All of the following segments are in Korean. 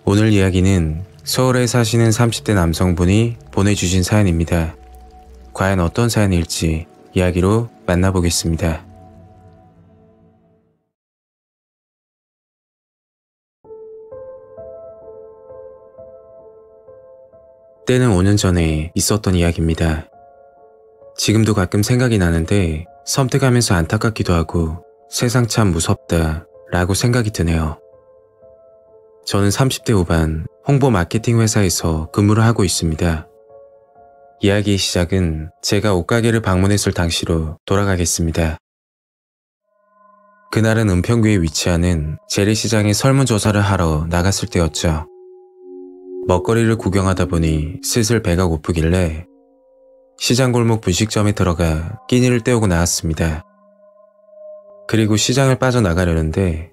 오늘 이야기는 서울에 사시는 30대 남성분이 보내주신 사연입니다. 과연 어떤 사연일지 이야기로 만나보겠습니다. 때는 5년 전에 있었던 이야기입니다. 지금도 가끔 생각이 나는데 섬뜩하면서 안타깝기도 하고 세상 참 무섭다 라고 생각이 드네요. 저는 30대 후반 홍보 마케팅 회사에서 근무를 하고 있습니다. 이야기의 시작은 제가 옷가게를 방문했을 당시로 돌아가겠습니다. 그날은 은평구에 위치하는 재래시장에 설문조사를 하러 나갔을 때였죠. 먹거리를 구경하다 보니 슬슬 배가 고프길래 시장 골목 분식점에 들어가 끼니를 때우고 나왔습니다. 그리고 시장을 빠져나가려는데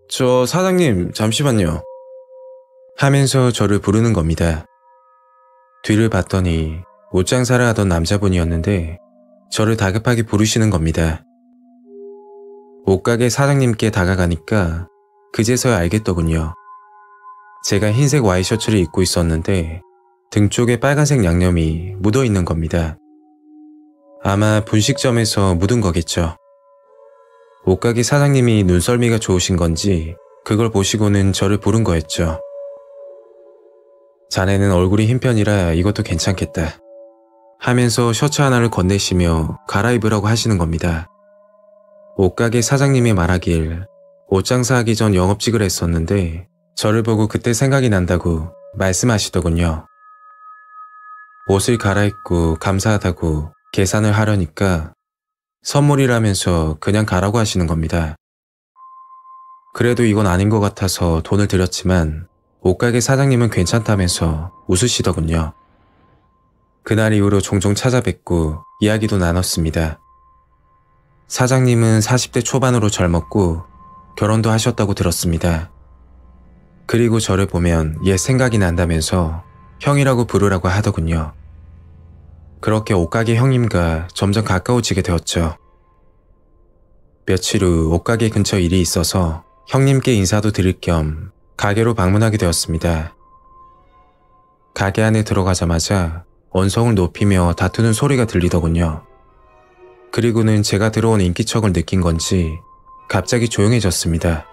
저 사장님 잠시만요 하면서 저를 부르는 겁니다. 뒤를 봤더니 옷장사를 하던 남자분이었는데 저를 다급하게 부르시는 겁니다. 옷가게 사장님께 다가가니까 그제서야 알겠더군요. 제가 흰색 와이셔츠를 입고 있었는데 등 쪽에 빨간색 양념이 묻어 있는 겁니다. 아마 분식점에서 묻은 거겠죠. 옷가게 사장님이 눈썰미가 좋으신 건지 그걸 보시고는 저를 부른 거였죠. 자네는 얼굴이 흰 편이라 이것도 괜찮겠다 하면서 셔츠 하나를 건네시며 갈아입으라고 하시는 겁니다. 옷가게 사장님이 말하길 옷장사하기 전 영업직을 했었는데 저를 보고 그때 생각이 난다고 말씀하시더군요. 옷을 갈아입고 감사하다고 계산을 하려니까 선물이라면서 그냥 가라고 하시는 겁니다. 그래도 이건 아닌 것 같아서 돈을 드렸지만 옷가게 사장님은 괜찮다면서 웃으시더군요. 그날 이후로 종종 찾아뵙고 이야기도 나눴습니다. 사장님은 40대 초반으로 젊었고 결혼도 하셨다고 들었습니다. 그리고 저를 보면 옛 생각이 난다면서 형이라고 부르라고 하더군요. 그렇게 옷가게 형님과 점점 가까워지게 되었죠. 며칠 후 옷가게 근처 일이 있어서 형님께 인사도 드릴 겸 가게로 방문하게 되었습니다. 가게 안에 들어가자마자 언성을 높이며 다투는 소리가 들리더군요. 그리고는 제가 들어온 인기척을 느낀 건지 갑자기 조용해졌습니다.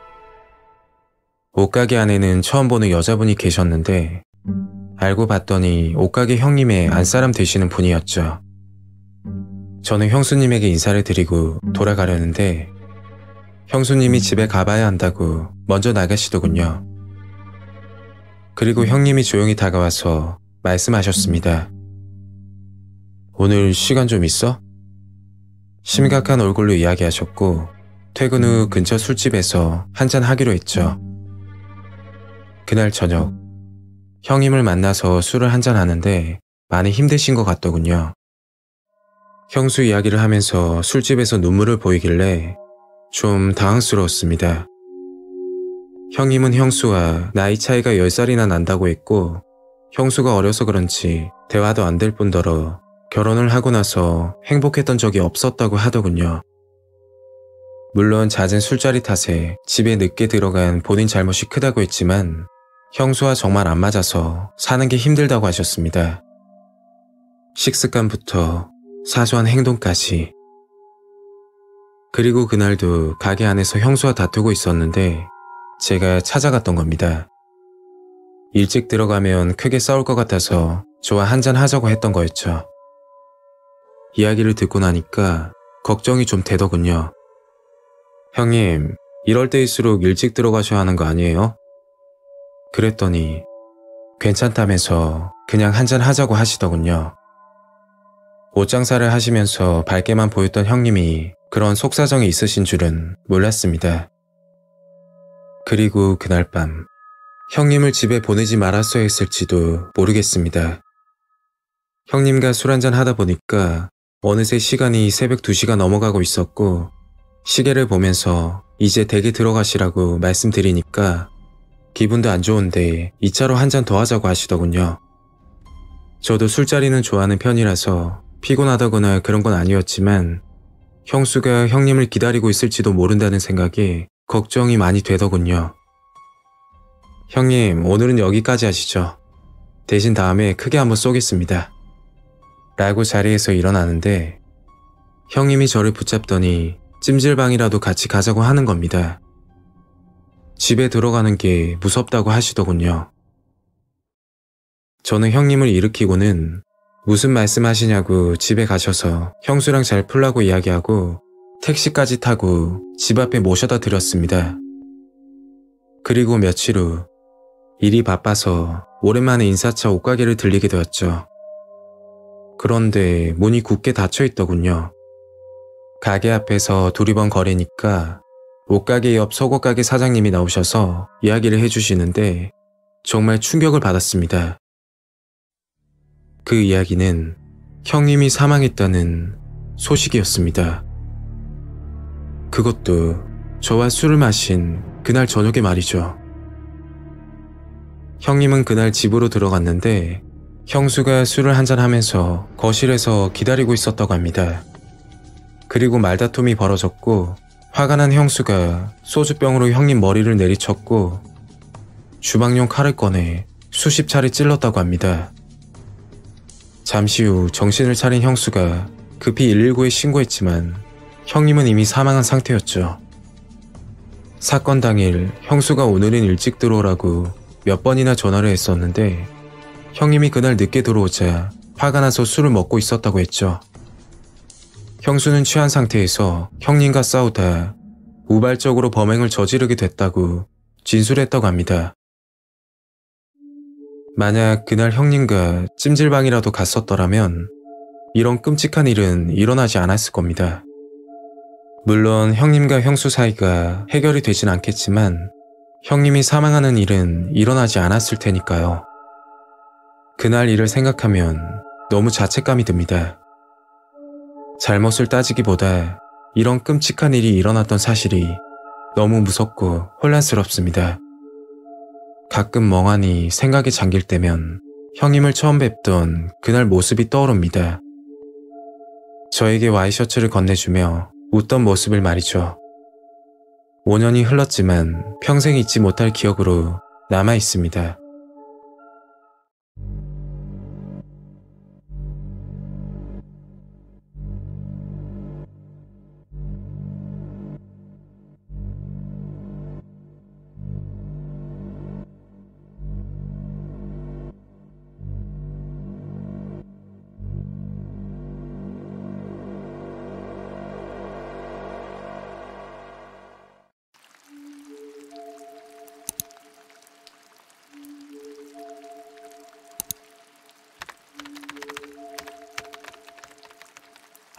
옷가게 안에는 처음 보는 여자분이 계셨는데 알고 봤더니 옷가게 형님의 안사람 되시는 분이었죠. 저는 형수님에게 인사를 드리고 돌아가려는데 형수님이 집에 가봐야 한다고 먼저 나가시더군요. 그리고 형님이 조용히 다가와서 말씀하셨습니다. 오늘 시간 좀 있어? 심각한 얼굴로 이야기하셨고 퇴근 후 근처 술집에서 한잔 하기로 했죠. 그날 저녁 형님을 만나서 술을 한잔 하는데 많이 힘드신 것 같더군요. 형수 이야기를 하면서 술집에서 눈물을 보이길래 좀 당황스러웠습니다. 형님은 형수와 나이 차이가 10살이나 난다고 했고 형수가 어려서 그런지 대화도 안 될 뿐더러 결혼을 하고 나서 행복했던 적이 없었다고 하더군요. 물론 잦은 술자리 탓에 집에 늦게 들어간 본인 잘못이 크다고 했지만 형수와 정말 안 맞아서 사는 게 힘들다고 하셨습니다. 식습관부터 사소한 행동까지. 그리고 그날도 가게 안에서 형수와 다투고 있었는데 제가 찾아갔던 겁니다. 일찍 들어가면 크게 싸울 것 같아서 저와 한잔 하자고 했던 거였죠. 이야기를 듣고 나니까 걱정이 좀 되더군요. 형님, 이럴 때일수록 일찍 들어가셔야 하는 거 아니에요? 그랬더니 괜찮다면서 그냥 한잔 하자고 하시더군요. 옷장사를 하시면서 밝게만 보였던 형님이 그런 속사정이 있으신 줄은 몰랐습니다. 그리고 그날 밤 형님을 집에 보내지 말았어야 했을지도 모르겠습니다. 형님과 술 한잔 하다 보니까 어느새 시간이 새벽 2시가 넘어가고 있었고 시계를 보면서 이제 댁에 들어가시라고 말씀드리니까 기분도 안 좋은데 2차로 한 잔 더 하자고 하시더군요. 저도 술자리는 좋아하는 편이라서 피곤하다거나 그런 건 아니었지만 형수가 형님을 기다리고 있을지도 모른다는 생각에 걱정이 많이 되더군요. 형님, 오늘은 여기까지 하시죠. 대신 다음에 크게 한번 쏘겠습니다. 라고 자리에서 일어나는데 형님이 저를 붙잡더니 찜질방이라도 같이 가자고 하는 겁니다. 집에 들어가는 게 무섭다고 하시더군요. 저는 형님을 일으키고는 무슨 말씀하시냐고 집에 가셔서 형수랑 잘 풀라고 이야기하고 택시까지 타고 집 앞에 모셔다 드렸습니다. 그리고 며칠 후 일이 바빠서 오랜만에 인사차 옷가게를 들리게 되었죠. 그런데 문이 굳게 닫혀 있더군요. 가게 앞에서 두리번거리니까 옷가게 옆 속옷가게 사장님이 나오셔서 이야기를 해주시는데 정말 충격을 받았습니다. 그 이야기는 형님이 사망했다는 소식이었습니다. 그것도 저와 술을 마신 그날 저녁에 말이죠. 형님은 그날 집으로 들어갔는데 형수가 술을 한잔하면서 거실에서 기다리고 있었다고 합니다. 그리고 말다툼이 벌어졌고 화가 난 형수가 소주병으로 형님 머리를 내리쳤고 주방용 칼을 꺼내 수십 차례 찔렀다고 합니다. 잠시 후 정신을 차린 형수가 급히 119에 신고했지만 형님은 이미 사망한 상태였죠. 사건 당일 형수가 오늘은 일찍 들어오라고 몇 번이나 전화를 했었는데 형님이 그날 늦게 들어오자 화가 나서 술을 먹고 있었다고 했죠. 형수는 취한 상태에서 형님과 싸우다 우발적으로 범행을 저지르게 됐다고 진술했다고 합니다. 만약 그날 형님과 찜질방이라도 갔었더라면 이런 끔찍한 일은 일어나지 않았을 겁니다. 물론 형님과 형수 사이가 해결이 되진 않겠지만 형님이 사망하는 일은 일어나지 않았을 테니까요. 그날 일을 생각하면 너무 자책감이 듭니다. 잘못을 따지기보다 이런 끔찍한 일이 일어났던 사실이 너무 무섭고 혼란스럽습니다. 가끔 멍하니 생각에 잠길 때면 형님을 처음 뵙던 그날 모습이 떠오릅니다. 저에게 와이셔츠를 건네주며 웃던 모습을 말이죠. 5년이 흘렀지만 평생 잊지 못할 기억으로 남아 있습니다.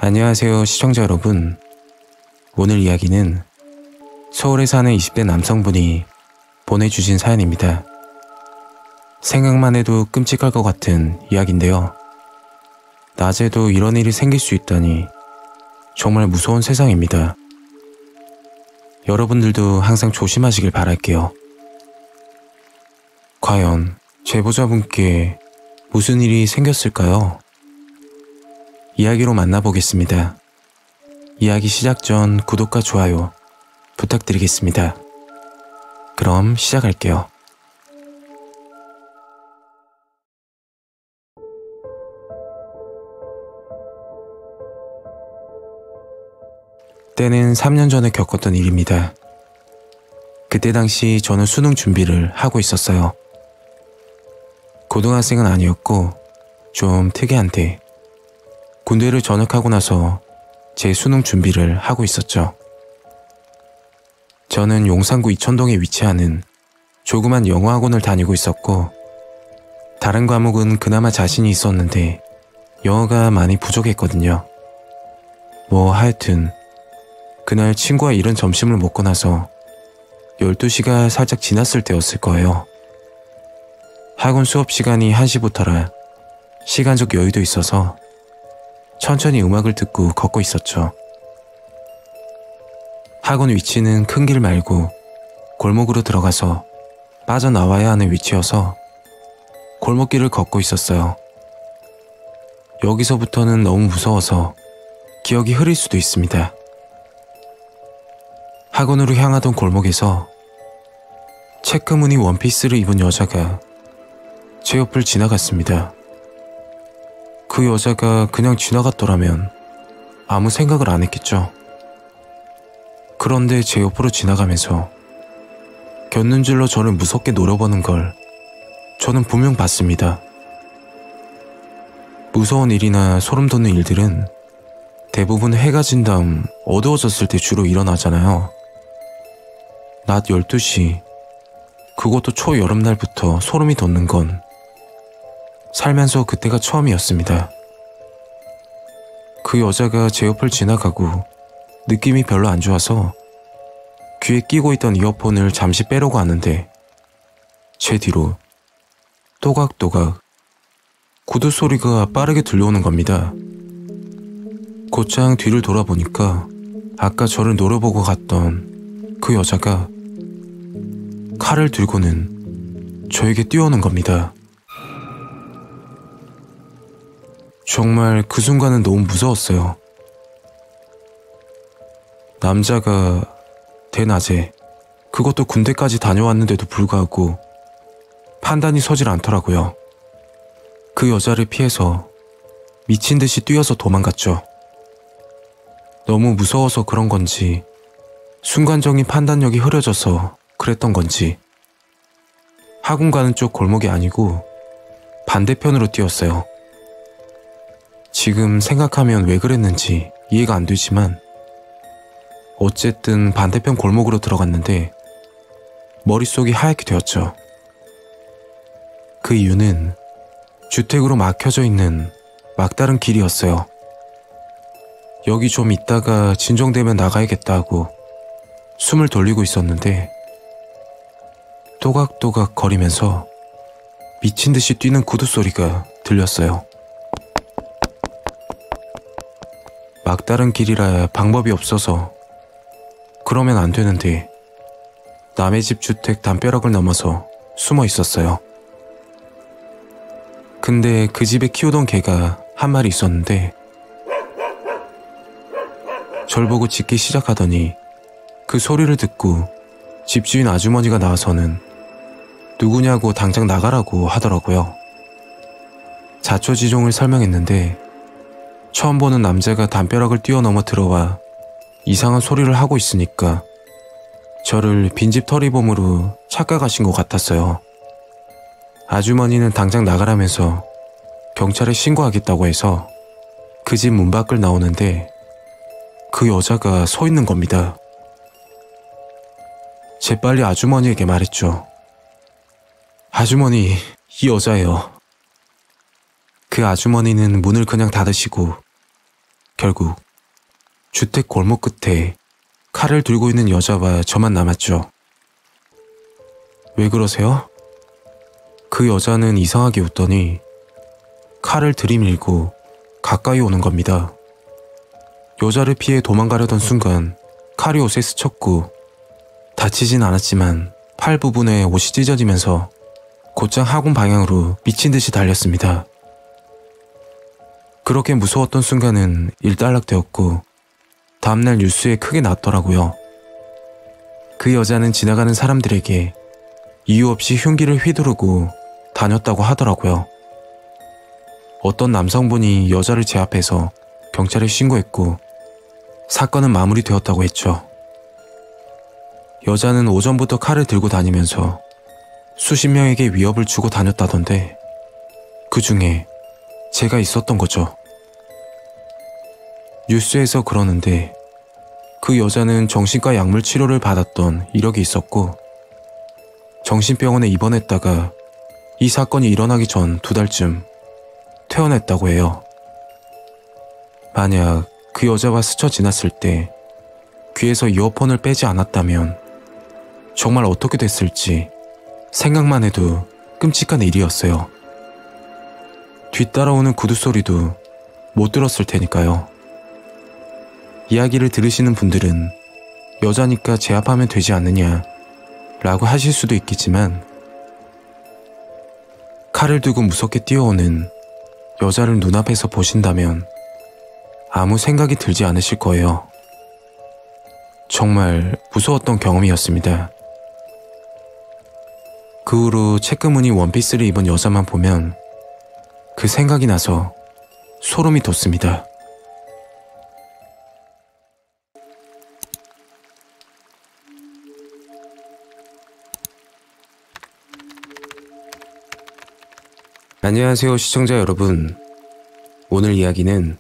안녕하세요 시청자 여러분. 오늘 이야기는 서울에 사는 20대 남성분이 보내주신 사연입니다. 생각만 해도 끔찍할 것 같은 이야기인데요. 낮에도 이런 일이 생길 수 있다니 정말 무서운 세상입니다. 여러분들도 항상 조심하시길 바랄게요. 과연 제보자분께 무슨 일이 생겼을까요? 이야기로 만나보겠습니다. 이야기 시작 전 구독과 좋아요 부탁드리겠습니다. 그럼 시작할게요. 때는 3년 전에 겪었던 일입니다. 그때 당시 저는 수능 준비를 하고 있었어요. 고등학생은 아니었고 좀 특이한데 군대를 전역하고 나서 제 수능 준비를 하고 있었죠. 저는 용산구 이천동에 위치하는 조그만 영어학원을 다니고 있었고 다른 과목은 그나마 자신이 있었는데 영어가 많이 부족했거든요. 하여튼 그날 친구와 이른 점심을 먹고 나서 12시가 살짝 지났을 때였을 거예요. 학원 수업 시간이 1시부터라 시간적 여유도 있어서 천천히 음악을 듣고 걷고 있었죠. 학원 위치는 큰 길 말고 골목으로 들어가서 빠져나와야 하는 위치여서 골목길을 걷고 있었어요. 여기서부터는 너무 무서워서 기억이 흐릴 수도 있습니다. 학원으로 향하던 골목에서 체크무늬 원피스를 입은 여자가 제 옆을 지나갔습니다. 그 여자가 그냥 지나갔더라면 아무 생각을 안 했겠죠. 그런데 제 옆으로 지나가면서 곁눈질로 저를 무섭게 노려보는 걸 저는 분명 봤습니다. 무서운 일이나 소름 돋는 일들은 대부분 해가 진 다음 어두워졌을 때 주로 일어나잖아요. 낮 12시, 그것도 초여름날부터 소름이 돋는 건 살면서 그때가 처음이었습니다. 그 여자가 제 옆을 지나가고 느낌이 별로 안 좋아서 귀에 끼고 있던 이어폰을 잠시 빼려고 하는데 제 뒤로 또각또각 구두 소리가 빠르게 들려오는 겁니다. 곧장 뒤를 돌아보니까 아까 저를 노려보고 갔던 그 여자가 칼을 들고는 저에게 뛰어오는 겁니다. 정말 그 순간은 너무 무서웠어요. 남자가 대낮에, 그것도 군대까지 다녀왔는데도 불구하고 판단이 서질 않더라고요. 그 여자를 피해서 미친 듯이 뛰어서 도망갔죠. 너무 무서워서 그런 건지 순간적인 판단력이 흐려져서 그랬던 건지 학원 가는 쪽 골목이 아니고 반대편으로 뛰었어요. 지금 생각하면 왜 그랬는지 이해가 안 되지만 어쨌든 반대편 골목으로 들어갔는데 머릿속이 하얗게 되었죠. 그 이유는 주택으로 막혀져 있는 막다른 길이었어요. 여기 좀 있다가 진정되면 나가야겠다 하고 숨을 돌리고 있었는데 또각또각 거리면서 미친 듯이 뛰는 구두 소리가 들렸어요. 막다른 길이라 방법이 없어서 그러면 안 되는데 남의 집 주택 담벼락을 넘어서 숨어 있었어요. 근데 그 집에 키우던 개가 한 마리 있었는데 절 보고 짖기 시작하더니 그 소리를 듣고 집주인 아주머니가 나와서는 누구냐고 당장 나가라고 하더라고요. 자초지종을 설명했는데 처음 보는 남자가 담벼락을 뛰어넘어 들어와 이상한 소리를 하고 있으니까 저를 빈집 털이범으로 착각하신 것 같았어요. 아주머니는 당장 나가라면서 경찰에 신고하겠다고 해서 그 집 문 밖을 나오는데 그 여자가 서 있는 겁니다. 재빨리 아주머니에게 말했죠. 아주머니, 이 여자예요. 그 아주머니는 문을 그냥 닫으시고 결국 주택 골목 끝에 칼을 들고 있는 여자와 저만 남았죠. 왜 그러세요? 그 여자는 이상하게 웃더니 칼을 들이밀고 가까이 오는 겁니다. 여자를 피해 도망가려던 순간 칼이 옷에 스쳤고 다치진 않았지만 팔 부분에 옷이 찢어지면서 곧장 학원 방향으로 미친 듯이 달렸습니다. 그렇게 무서웠던 순간은 일단락되었고 다음날 뉴스에 크게 났더라고요. 그 여자는 지나가는 사람들에게 이유 없이 흉기를 휘두르고 다녔다고 하더라고요. 어떤 남성분이 여자를 제압해서 경찰에 신고했고 사건은 마무리되었다고 했죠. 여자는 오전부터 칼을 들고 다니면서 수십 명에게 위협을 주고 다녔다던데 그 중에 제가 있었던 거죠. 뉴스에서 그러는데 그 여자는 정신과 약물 치료를 받았던 이력이 있었고 정신병원에 입원했다가 이 사건이 일어나기 전 2달쯤 퇴원했다고 해요. 만약 그 여자와 스쳐 지났을 때 귀에서 이어폰을 빼지 않았다면 정말 어떻게 됐을지 생각만 해도 끔찍한 일이었어요. 뒤따라오는 구두 소리도 못 들었을 테니까요. 이야기를 들으시는 분들은 여자니까 제압하면 되지 않느냐 라고 하실 수도 있겠지만 칼을 두고 무섭게 뛰어오는 여자를 눈앞에서 보신다면 아무 생각이 들지 않으실 거예요. 정말 무서웠던 경험이었습니다. 그 후로 체크무늬 원피스를 입은 여자만 보면 그 생각이 나서 소름이 돋습니다. 안녕하세요 시청자 여러분. 오늘 이야기는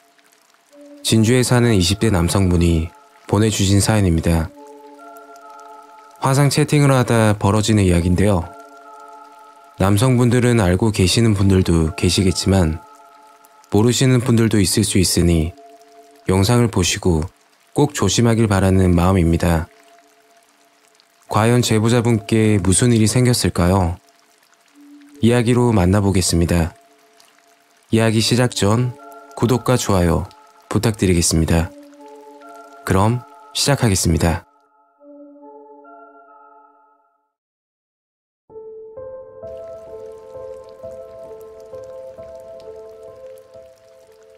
진주에 사는 20대 남성분이 보내주신 사연입니다. 화상 채팅을 하다 벌어지는 이야기인데요. 남성분들은 알고 계시는 분들도 계시겠지만 모르시는 분들도 있을 수 있으니 영상을 보시고 꼭 조심하길 바라는 마음입니다. 과연 제보자분께 무슨 일이 생겼을까요? 이야기로 만나보겠습니다. 이야기 시작 전 구독과 좋아요 부탁드리겠습니다. 그럼 시작하겠습니다.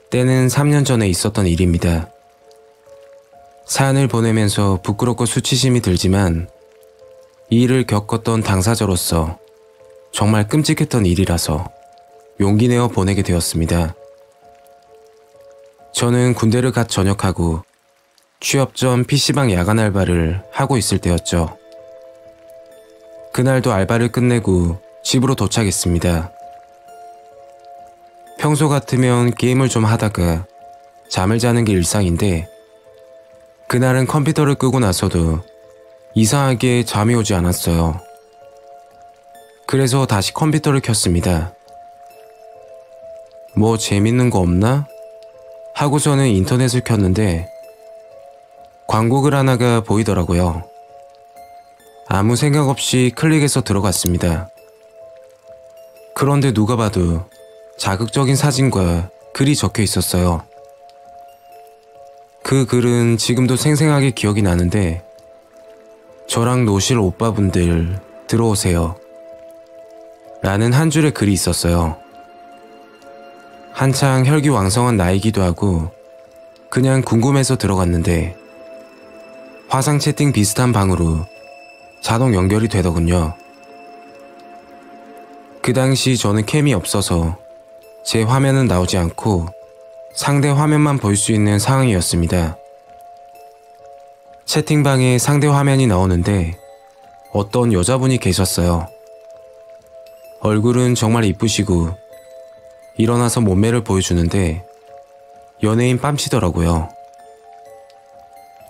때는 3년 전에 있었던 일입니다. 사연을 보내면서 부끄럽고 수치심이 들지만 이 일을 겪었던 당사자로서 정말 끔찍했던 일이라서 용기 내어 보내게 되었습니다. 저는 군대를 갓 전역하고 취업 전 PC방 야간 알바를 하고 있을 때였죠. 그날도 알바를 끝내고 집으로 도착했습니다. 평소 같으면 게임을 좀 하다가 잠을 자는 게 일상인데 그날은 컴퓨터를 끄고 나서도 이상하게 잠이 오지 않았어요. 그래서 다시 컴퓨터를 켰습니다. 뭐 재밌는 거 없나? 하고서는 인터넷을 켰는데 광고글 하나가 보이더라고요. 아무 생각 없이 클릭해서 들어갔습니다. 그런데 누가 봐도 자극적인 사진과 글이 적혀 있었어요. 그 글은 지금도 생생하게 기억이 나는데 저랑 노실 오빠분들 들어오세요 라는 한 줄의 글이 있었어요. 한창 혈기왕성한 나이기도 하고 그냥 궁금해서 들어갔는데 화상 채팅 비슷한 방으로 자동 연결이 되더군요. 그 당시 저는 캠이 없어서 제 화면은 나오지 않고 상대 화면만 볼 수 있는 상황이었습니다. 채팅방에 상대 화면이 나오는데 어떤 여자분이 계셨어요. 얼굴은 정말 이쁘시고 일어나서 몸매를 보여주는데 연예인 뺨치더라고요.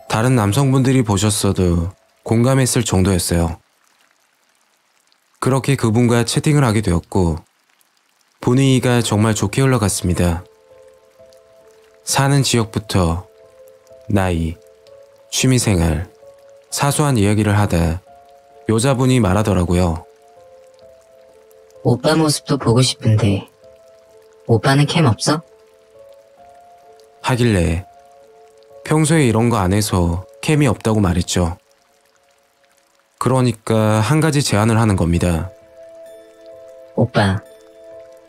다른 남성분들이 보셨어도 공감했을 정도였어요. 그렇게 그분과 채팅을 하게 되었고 분위기가 정말 좋게 흘러갔습니다. 사는 지역부터 나이, 취미생활, 사소한 이야기를 하다 여자분이 말하더라고요. 오빠 모습도 보고 싶은데 오빠는 캠 없어? 하길래 평소에 이런 거 안 해서 캠이 없다고 말했죠. 그러니까 한 가지 제안을 하는 겁니다. 오빠,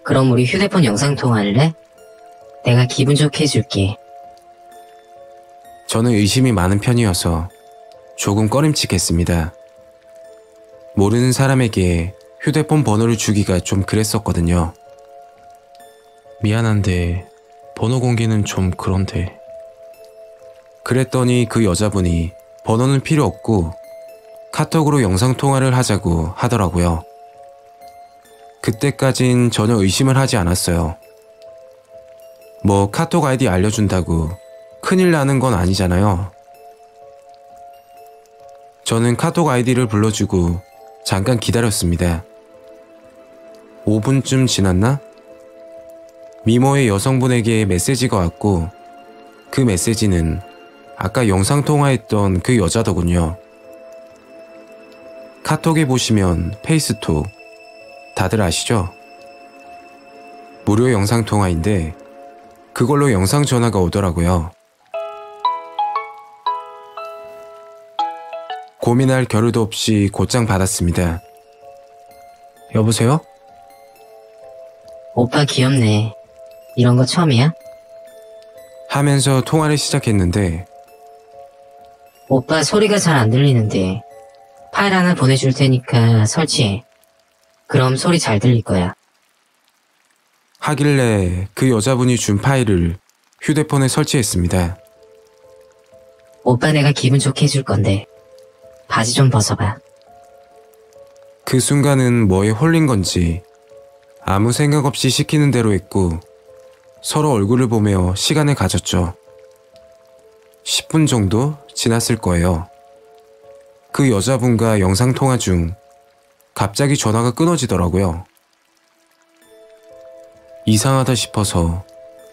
그럼 우리 휴대폰 영상통화할래? 내가 기분 좋게 해줄게. 저는 의심이 많은 편이어서 조금 꺼림칙했습니다. 모르는 사람에게 휴대폰 번호를 주기가 좀 그랬었거든요. 미안한데 번호 공개는 좀 그런데. 그랬더니 그 여자분이 번호는 필요 없고 카톡으로 영상통화를 하자고 하더라고요. 그때까진 전혀 의심을 하지 않았어요. 뭐 카톡 아이디 알려준다고 큰일 나는 건 아니잖아요. 저는 카톡 아이디를 불러주고 잠깐 기다렸습니다. 5분쯤 지났나? 미모의 여성분에게 메시지가 왔고 그 메시지는 아까 영상통화했던 그 여자더군요. 카톡에 보시면 페이스톡 다들 아시죠? 무료 영상통화인데 그걸로 영상 전화가 오더라고요. 고민할 겨를도 없이 곧장 받았습니다. 여보세요? 오빠 귀엽네. 이런 거 처음이야? 하면서 통화를 시작했는데 오빠 소리가 잘 안 들리는데 파일 하나 보내줄 테니까 설치해. 그럼 소리 잘 들릴 거야. 하길래 그 여자분이 준 파일을 휴대폰에 설치했습니다. 오빠 내가 기분 좋게 해줄 건데 바지 좀 벗어봐. 그 순간은 뭐에 홀린 건지 아무 생각 없이 시키는 대로 했고 서로 얼굴을 보며 시간을 가졌죠. 10분 정도 지났을 거예요. 그 여자분과 영상통화 중 갑자기 전화가 끊어지더라고요. 이상하다 싶어서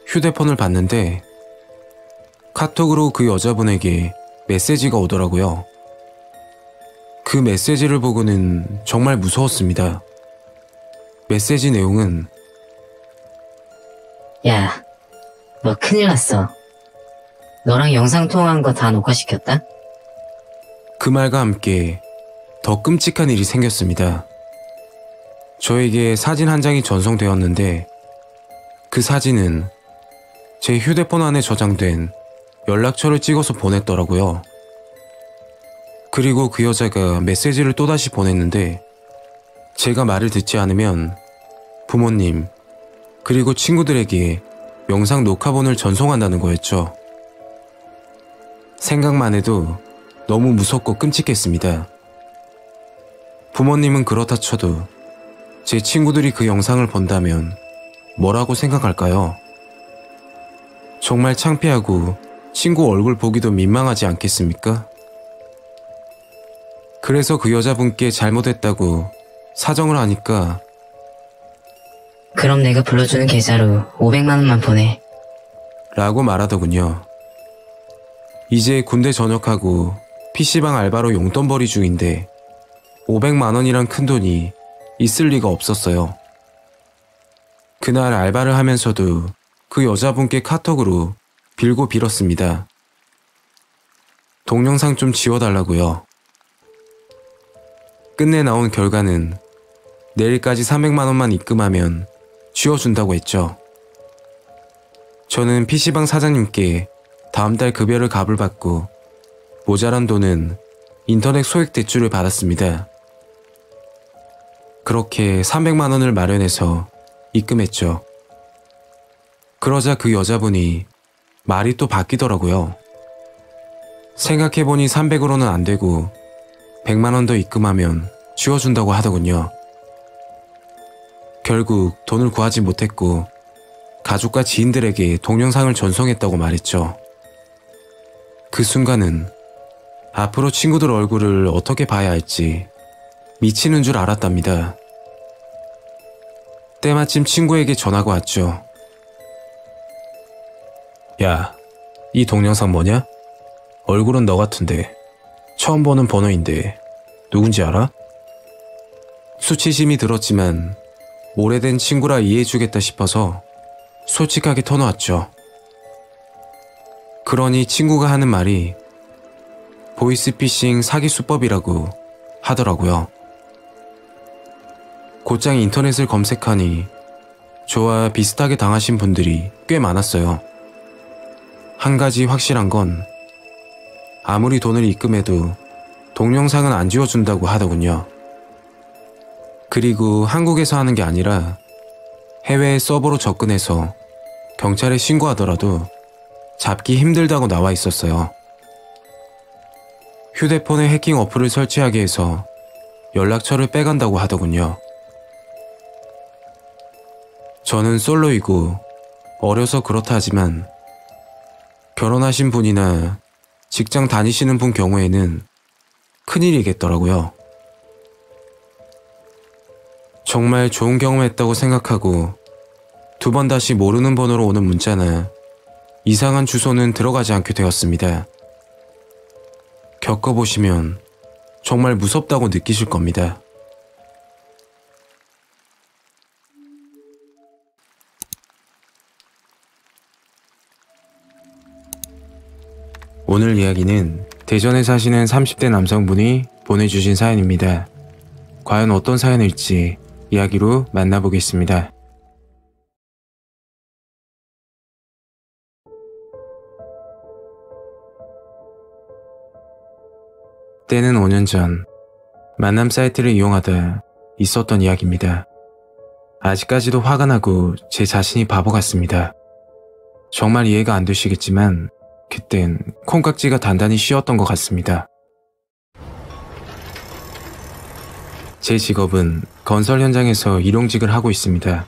휴대폰을 봤는데 카톡으로 그 여자분에게 메시지가 오더라고요. 그 메시지를 보고는 정말 무서웠습니다. 메시지 내용은 야, 너 큰일 났어. 너랑 영상 통화한 거 다 녹화시켰다? 그 말과 함께 더 끔찍한 일이 생겼습니다. 저에게 사진 한 장이 전송되었는데 그 사진은 제 휴대폰 안에 저장된 연락처를 찍어서 보냈더라고요. 그리고 그 여자가 메시지를 또다시 보냈는데 제가 말을 듣지 않으면 부모님 그리고 친구들에게 영상 녹화본을 전송한다는 거였죠. 생각만 해도 너무 무섭고 끔찍했습니다. 부모님은 그렇다 쳐도 제 친구들이 그 영상을 본다면 뭐라고 생각할까요? 정말 창피하고 친구 얼굴 보기도 민망하지 않겠습니까? 그래서 그 여자분께 잘못했다고 사정을 하니까 그럼 내가 불러주는 계좌로 500만 원만 보내. 라고 말하더군요. 이제 군대 전역하고 PC방 알바로 용돈벌이 중인데 500만 원이란 큰돈이 있을 리가 없었어요. 그날 알바를 하면서도 그 여자분께 카톡으로 빌고 빌었습니다. 동영상 좀 지워달라고요. 끝내 나온 결과는 내일까지 300만 원만 입금하면 지워준다고 했죠. 저는 PC방 사장님께 다음 달 급여를 갑을 받고 모자란 돈은 인터넷 소액 대출을 받았습니다. 그렇게 300만 원을 마련해서 입금했죠. 그러자 그 여자분이 말이 또 바뀌더라고요. 생각해보니 300으로는 안 되고 100만 원 더 입금하면 지워준다고 하더군요. 결국 돈을 구하지 못했고 가족과 지인들에게 동영상을 전송했다고 말했죠. 그 순간은 앞으로 친구들 얼굴을 어떻게 봐야 할지 미치는 줄 알았답니다. 때마침 친구에게 전화가 왔죠. 야, 이 동영상 뭐냐? 얼굴은 너 같은데 처음 보는 번호인데 누군지 알아? 수치심이 들었지만 오래된 친구라 이해해주겠다 싶어서 솔직하게 터놓았죠. 그러니 친구가 하는 말이 보이스피싱 사기 수법이라고 하더라고요. 곧장 인터넷을 검색하니 저와 비슷하게 당하신 분들이 꽤 많았어요. 한 가지 확실한 건 아무리 돈을 입금해도 동영상은 안 지워준다고 하더군요. 그리고 한국에서 하는 게 아니라 해외 서버로 접근해서 경찰에 신고하더라도 잡기 힘들다고 나와 있었어요. 휴대폰에 해킹 어플을 설치하게 해서 연락처를 빼간다고 하더군요. 저는 솔로이고 어려서 그렇다 하지만 결혼하신 분이나 직장 다니시는 분 경우에는 큰일이겠더라고요. 정말 좋은 경험했다고 생각하고 두 번 다시 모르는 번호로 오는 문자나 이상한 주소는 들어가지 않게 되었습니다. 겪어보시면 정말 무섭다고 느끼실 겁니다. 오늘 이야기는 대전에 사시는 30대 남성분이 보내주신 사연입니다. 과연 어떤 사연일지 이야기로 만나보겠습니다. 때는 5년 전 만남 사이트를 이용하다 있었던 이야기입니다. 아직까지도 화가 나고 제 자신이 바보 같습니다. 정말 이해가 안 되시겠지만 그땐 콩깍지가 단단히 씌었던 것 같습니다. 제 직업은 건설 현장에서 일용직을 하고 있습니다.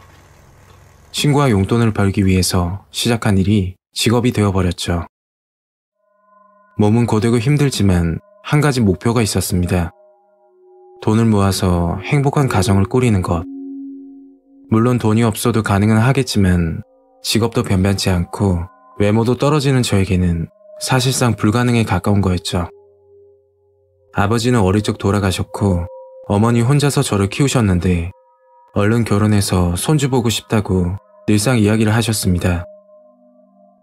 친구와 용돈을 벌기 위해서 시작한 일이 직업이 되어버렸죠. 몸은 고되고 힘들지만 한 가지 목표가 있었습니다. 돈을 모아서 행복한 가정을 꾸리는 것. 물론 돈이 없어도 가능은 하겠지만 직업도 변변치 않고 외모도 떨어지는 저에게는 사실상 불가능에 가까운 거였죠. 아버지는 어릴 적 돌아가셨고 어머니 혼자서 저를 키우셨는데 얼른 결혼해서 손주 보고 싶다고 늘상 이야기를 하셨습니다.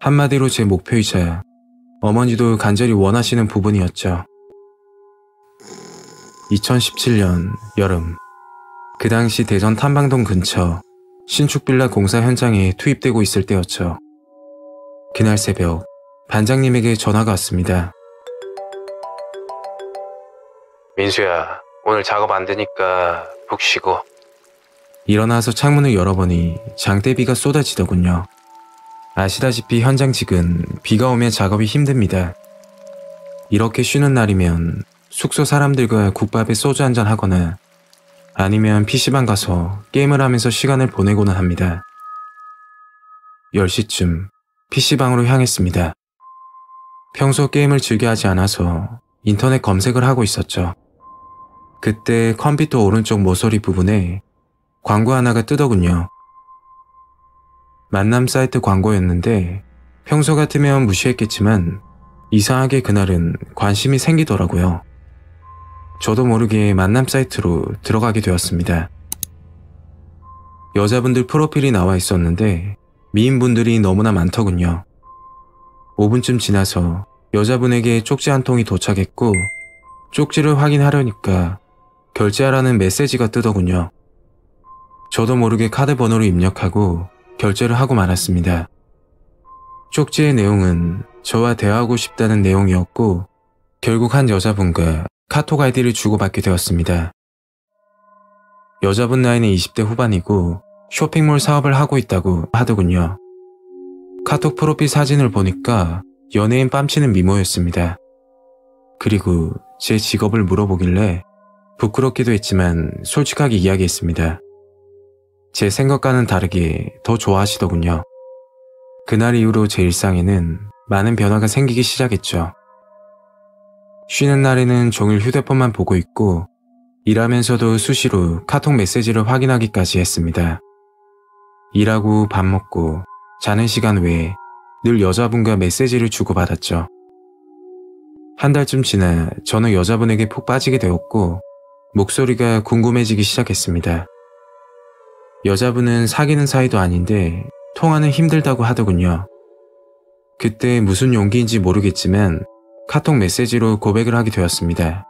한마디로 제 목표이자 어머니도 간절히 원하시는 부분이었죠. 2017년 여름, 그 당시 대전 탐방동 근처 신축 빌라 공사 현장에 투입되고 있을 때였죠. 그날 새벽 반장님에게 전화가 왔습니다. 민수야, 오늘 작업 안 되니까 푹 쉬고. 일어나서 창문을 열어보니 장대비가 쏟아지더군요. 아시다시피 현장직은 비가 오면 작업이 힘듭니다. 이렇게 쉬는 날이면 숙소 사람들과 국밥에 소주 한잔 하거나 아니면 PC방 가서 게임을 하면서 시간을 보내고는 합니다. 10시쯤 PC방으로 향했습니다. 평소 게임을 즐겨 하지 않아서 인터넷 검색을 하고 있었죠. 그때 컴퓨터 오른쪽 모서리 부분에 광고 하나가 뜨더군요. 만남 사이트 광고였는데 평소 같으면 무시했겠지만 이상하게 그날은 관심이 생기더라고요. 저도 모르게 만남 사이트로 들어가게 되었습니다. 여자분들 프로필이 나와 있었는데 미인분들이 너무나 많더군요. 5분쯤 지나서 여자분에게 쪽지 한 통이 도착했고 쪽지를 확인하려니까 결제하라는 메시지가 뜨더군요. 저도 모르게 카드 번호를 입력하고 결제를 하고 말았습니다. 쪽지의 내용은 저와 대화하고 싶다는 내용이었고 결국 한 여자분과 카톡 아이디를 주고받게 되었습니다. 여자분 나이는 20대 후반이고 쇼핑몰 사업을 하고 있다고 하더군요. 카톡 프로필 사진을 보니까 연예인 뺨치는 미모였습니다. 그리고 제 직업을 물어보길래 부끄럽기도 했지만 솔직하게 이야기했습니다. 제 생각과는 다르게 더 좋아하시더군요. 그날 이후로 제 일상에는 많은 변화가 생기기 시작했죠. 쉬는 날에는 종일 휴대폰만 보고 있고 일하면서도 수시로 카톡 메시지를 확인하기까지 했습니다. 일하고 밥 먹고 자는 시간 외에 늘 여자분과 메시지를 주고받았죠. 한 달쯤 지나 저는 여자분에게 푹 빠지게 되었고 목소리가 궁금해지기 시작했습니다. 여자분은 사귀는 사이도 아닌데 통화는 힘들다고 하더군요. 그때 무슨 용기인지 모르겠지만 카톡 메시지로 고백을 하게 되었습니다.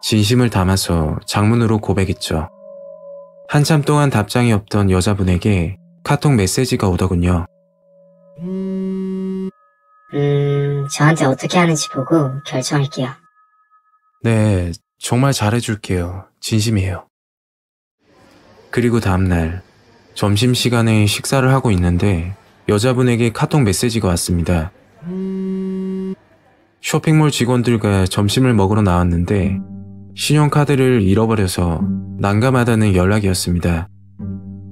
진심을 담아서 장문으로 고백했죠. 한참 동안 답장이 없던 여자분에게 카톡 메시지가 오더군요. 저한테 어떻게 하는지 보고 결정할게요. 네, 정말 잘해줄게요. 진심이에요. 그리고 다음날 점심시간에 식사를 하고 있는데 여자분에게 카톡 메시지가 왔습니다. 쇼핑몰 직원들과 점심을 먹으러 나왔는데 신용카드를 잃어버려서 난감하다는 연락이었습니다.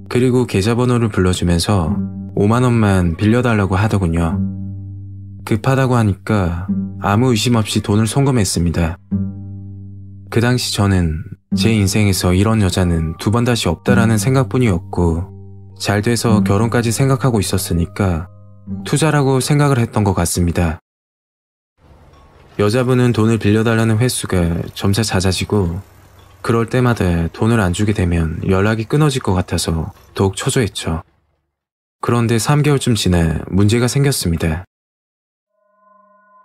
그리고 계좌번호를 불러주면서 5만 원만 빌려달라고 하더군요. 급하다고 하니까 아무 의심 없이 돈을 송금했습니다. 그 당시 저는 제 인생에서 이런 여자는 두 번 다시 없다라는 생각뿐이었고 잘 돼서 결혼까지 생각하고 있었으니까 투자라고 생각을 했던 것 같습니다. 여자분은 돈을 빌려달라는 횟수가 점차 잦아지고 그럴 때마다 돈을 안 주게 되면 연락이 끊어질 것 같아서 더욱 초조했죠. 그런데 3개월쯤 지나 문제가 생겼습니다.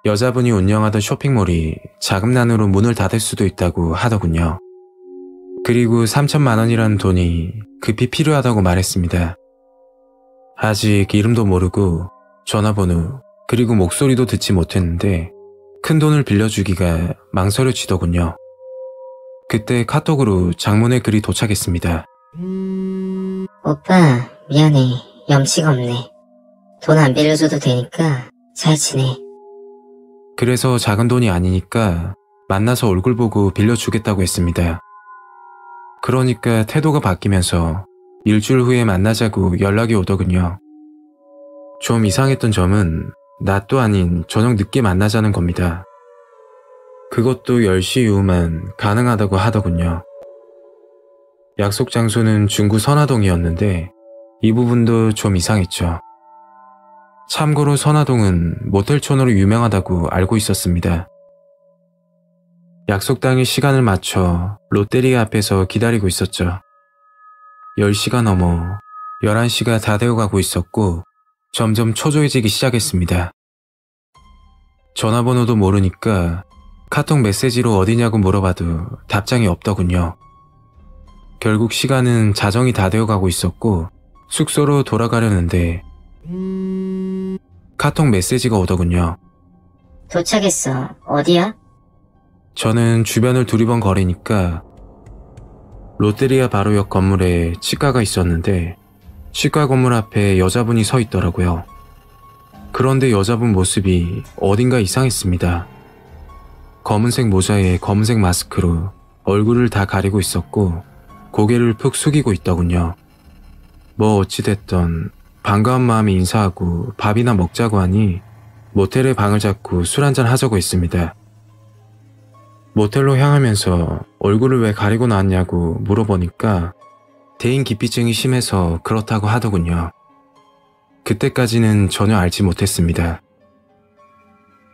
여자분이 운영하던 쇼핑몰이 자금난으로 문을 닫을 수도 있다고 하더군요. 그리고 3천만 원이라는 돈이 급히 필요하다고 말했습니다. 아직 이름도 모르고 전화번호 그리고 목소리도 듣지 못했는데 큰 돈을 빌려주기가 망설여지더군요. 그때 카톡으로 장문의 글이 도착했습니다. 오빠, 미안해. 염치가 없네. 돈 안 빌려줘도 되니까 잘 지내. 그래서 작은 돈이 아니니까 만나서 얼굴 보고 빌려주겠다고 했습니다. 그러니까 태도가 바뀌면서 일주일 후에 만나자고 연락이 오더군요. 좀 이상했던 점은 낮도 아닌 저녁 늦게 만나자는 겁니다. 그것도 10시 이후만 가능하다고 하더군요. 약속 장소는 중구 선화동이었는데 이 부분도 좀 이상했죠. 참고로 선화동은 모텔촌으로 유명하다고 알고 있었습니다. 약속 당일 시간을 맞춰 롯데리아 앞에서 기다리고 있었죠. 10시가 넘어 11시가 다 되어가고 있었고 점점 초조해지기 시작했습니다. 전화번호도 모르니까 카톡 메시지로 어디냐고 물어봐도 답장이 없더군요. 결국 시간은 자정이 다 되어가고 있었고 숙소로 돌아가려는데 카톡 메시지가 오더군요. 도착했어. 어디야? 저는 주변을 두리번거리니까 롯데리아 바로 옆 건물에 치과가 있었는데 치과 건물 앞에 여자분이 서 있더라고요. 그런데 여자분 모습이 어딘가 이상했습니다. 검은색 모자에 검은색 마스크로 얼굴을 다 가리고 있었고 고개를 푹 숙이고 있더군요. 뭐 어찌됐던 반가운 마음에 인사하고 밥이나 먹자고 하니 모텔에 방을 잡고 술 한잔 하자고 했습니다. 모텔로 향하면서 얼굴을 왜 가리고 나왔냐고 물어보니까 대인기피증이 심해서 그렇다고 하더군요. 그때까지는 전혀 알지 못했습니다.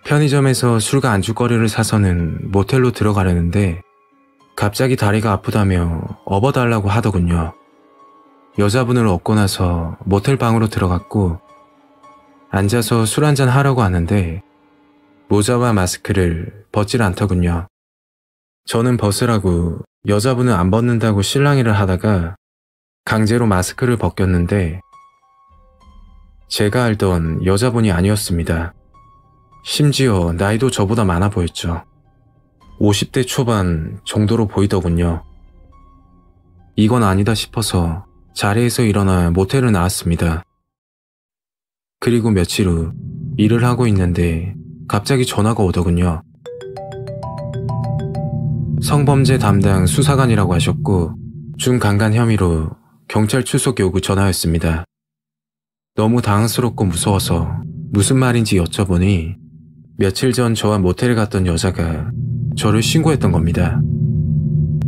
편의점에서 술과 안주거리를 사서는 모텔로 들어가려는데 갑자기 다리가 아프다며 업어달라고 하더군요. 여자분을 업고 나서 모텔 방으로 들어갔고 앉아서 술 한잔 하려고 하는데 모자와 마스크를 벗질 않더군요. 저는 벗으라고 여자분은 안 벗는다고 실랑이를 하다가 강제로 마스크를 벗겼는데 제가 알던 여자분이 아니었습니다. 심지어 나이도 저보다 많아 보였죠. 50대 초반 정도로 보이더군요. 이건 아니다 싶어서 자리에서 일어나 모텔을 나왔습니다. 그리고 며칠 후 일을 하고 있는데 갑자기 전화가 오더군요. 성범죄 담당 수사관이라고 하셨고 중강간 혐의로 경찰 출석 요구 전화였습니다. 너무 당황스럽고 무서워서 무슨 말인지 여쭤보니 며칠 전 저와 모텔에 갔던 여자가 저를 신고했던 겁니다.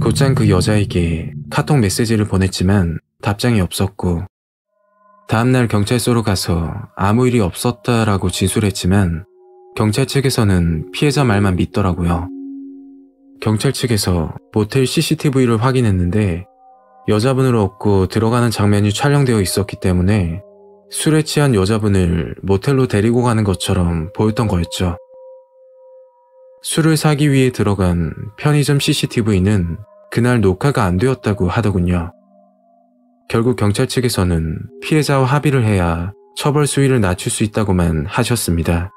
곧장 그 여자에게 카톡 메시지를 보냈지만 답장이 없었고 다음날 경찰서로 가서 아무 일이 없었다라고 진술했지만 경찰 측에서는 피해자 말만 믿더라고요. 경찰 측에서 모텔 CCTV를 확인했는데 여자분을 업고 들어가는 장면이 촬영되어 있었기 때문에 술에 취한 여자분을 모텔로 데리고 가는 것처럼 보였던 거였죠. 술을 사기 위해 들어간 편의점 CCTV는 그날 녹화가 안 되었다고 하더군요. 결국 경찰 측에서는 피해자와 합의를 해야 처벌 수위를 낮출 수 있다고만 하셨습니다.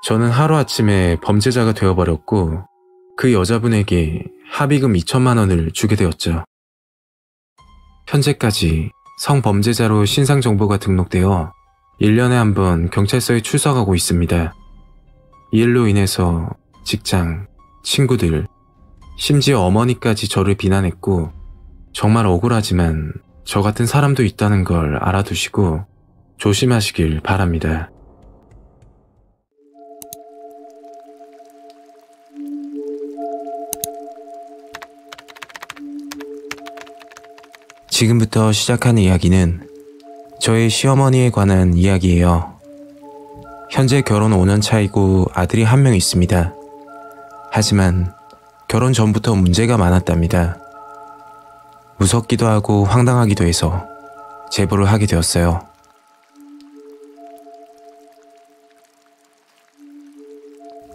저는 하루아침에 범죄자가 되어버렸고 그 여자분에게 합의금 2천만 원을 주게 되었죠. 현재까지 성범죄자로 신상정보가 등록되어 1년에 한 번 경찰서에 출석하고 있습니다. 이 일로 인해서 직장, 친구들, 심지어 어머니까지 저를 비난했고 정말 억울하지만 저 같은 사람도 있다는 걸 알아두시고 조심하시길 바랍니다. 지금부터 시작하는 이야기는 저의 시어머니에 관한 이야기예요. 현재 결혼 5년 차이고 아들이 한 명 있습니다. 하지만 결혼 전부터 문제가 많았답니다. 무섭기도 하고 황당하기도 해서 제보를 하게 되었어요.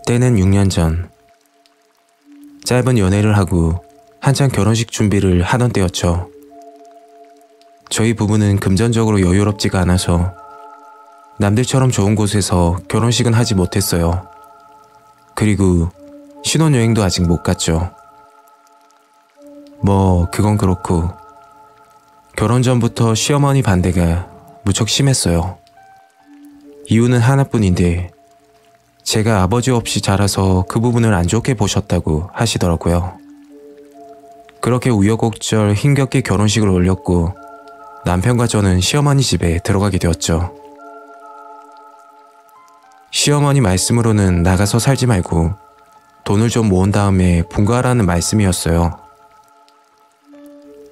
때는 6년 전. 짧은 연애를 하고 한창 결혼식 준비를 하던 때였죠. 저희 부부는 금전적으로 여유롭지가 않아서 남들처럼 좋은 곳에서 결혼식은 하지 못했어요. 그리고 신혼여행도 아직 못 갔죠. 그건 그렇고 결혼 전부터 시어머니 반대가 무척 심했어요. 이유는 하나뿐인데 제가 아버지 없이 자라서 그 부분을 안 좋게 보셨다고 하시더라고요. 그렇게 우여곡절 힘겹게 결혼식을 올렸고 남편과 저는 시어머니 집에 들어가게 되었죠. 시어머니 말씀으로는 나가서 살지 말고 돈을 좀 모은 다음에 분가하라는 말씀이었어요.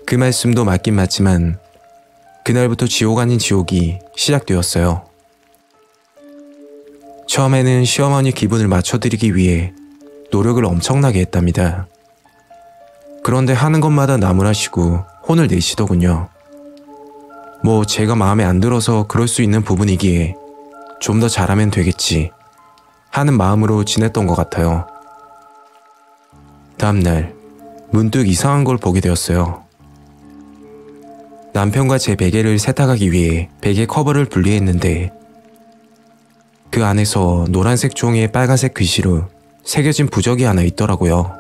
그 말씀도 맞긴 맞지만 그날부터 지옥 아닌 지옥이 시작되었어요. 처음에는 시어머니 기분을 맞춰드리기 위해 노력을 엄청나게 했답니다. 그런데 하는 것마다 나무라시고 혼을 내시더군요. 제가 마음에 안 들어서 그럴 수 있는 부분이기에 좀 더 잘하면 되겠지 하는 마음으로 지냈던 것 같아요. 다음날 문득 이상한 걸 보게 되었어요. 남편과 제 베개를 세탁하기 위해 베개 커버를 분리했는데 그 안에서 노란색 종이에 빨간색 글씨로 새겨진 부적이 하나 있더라고요.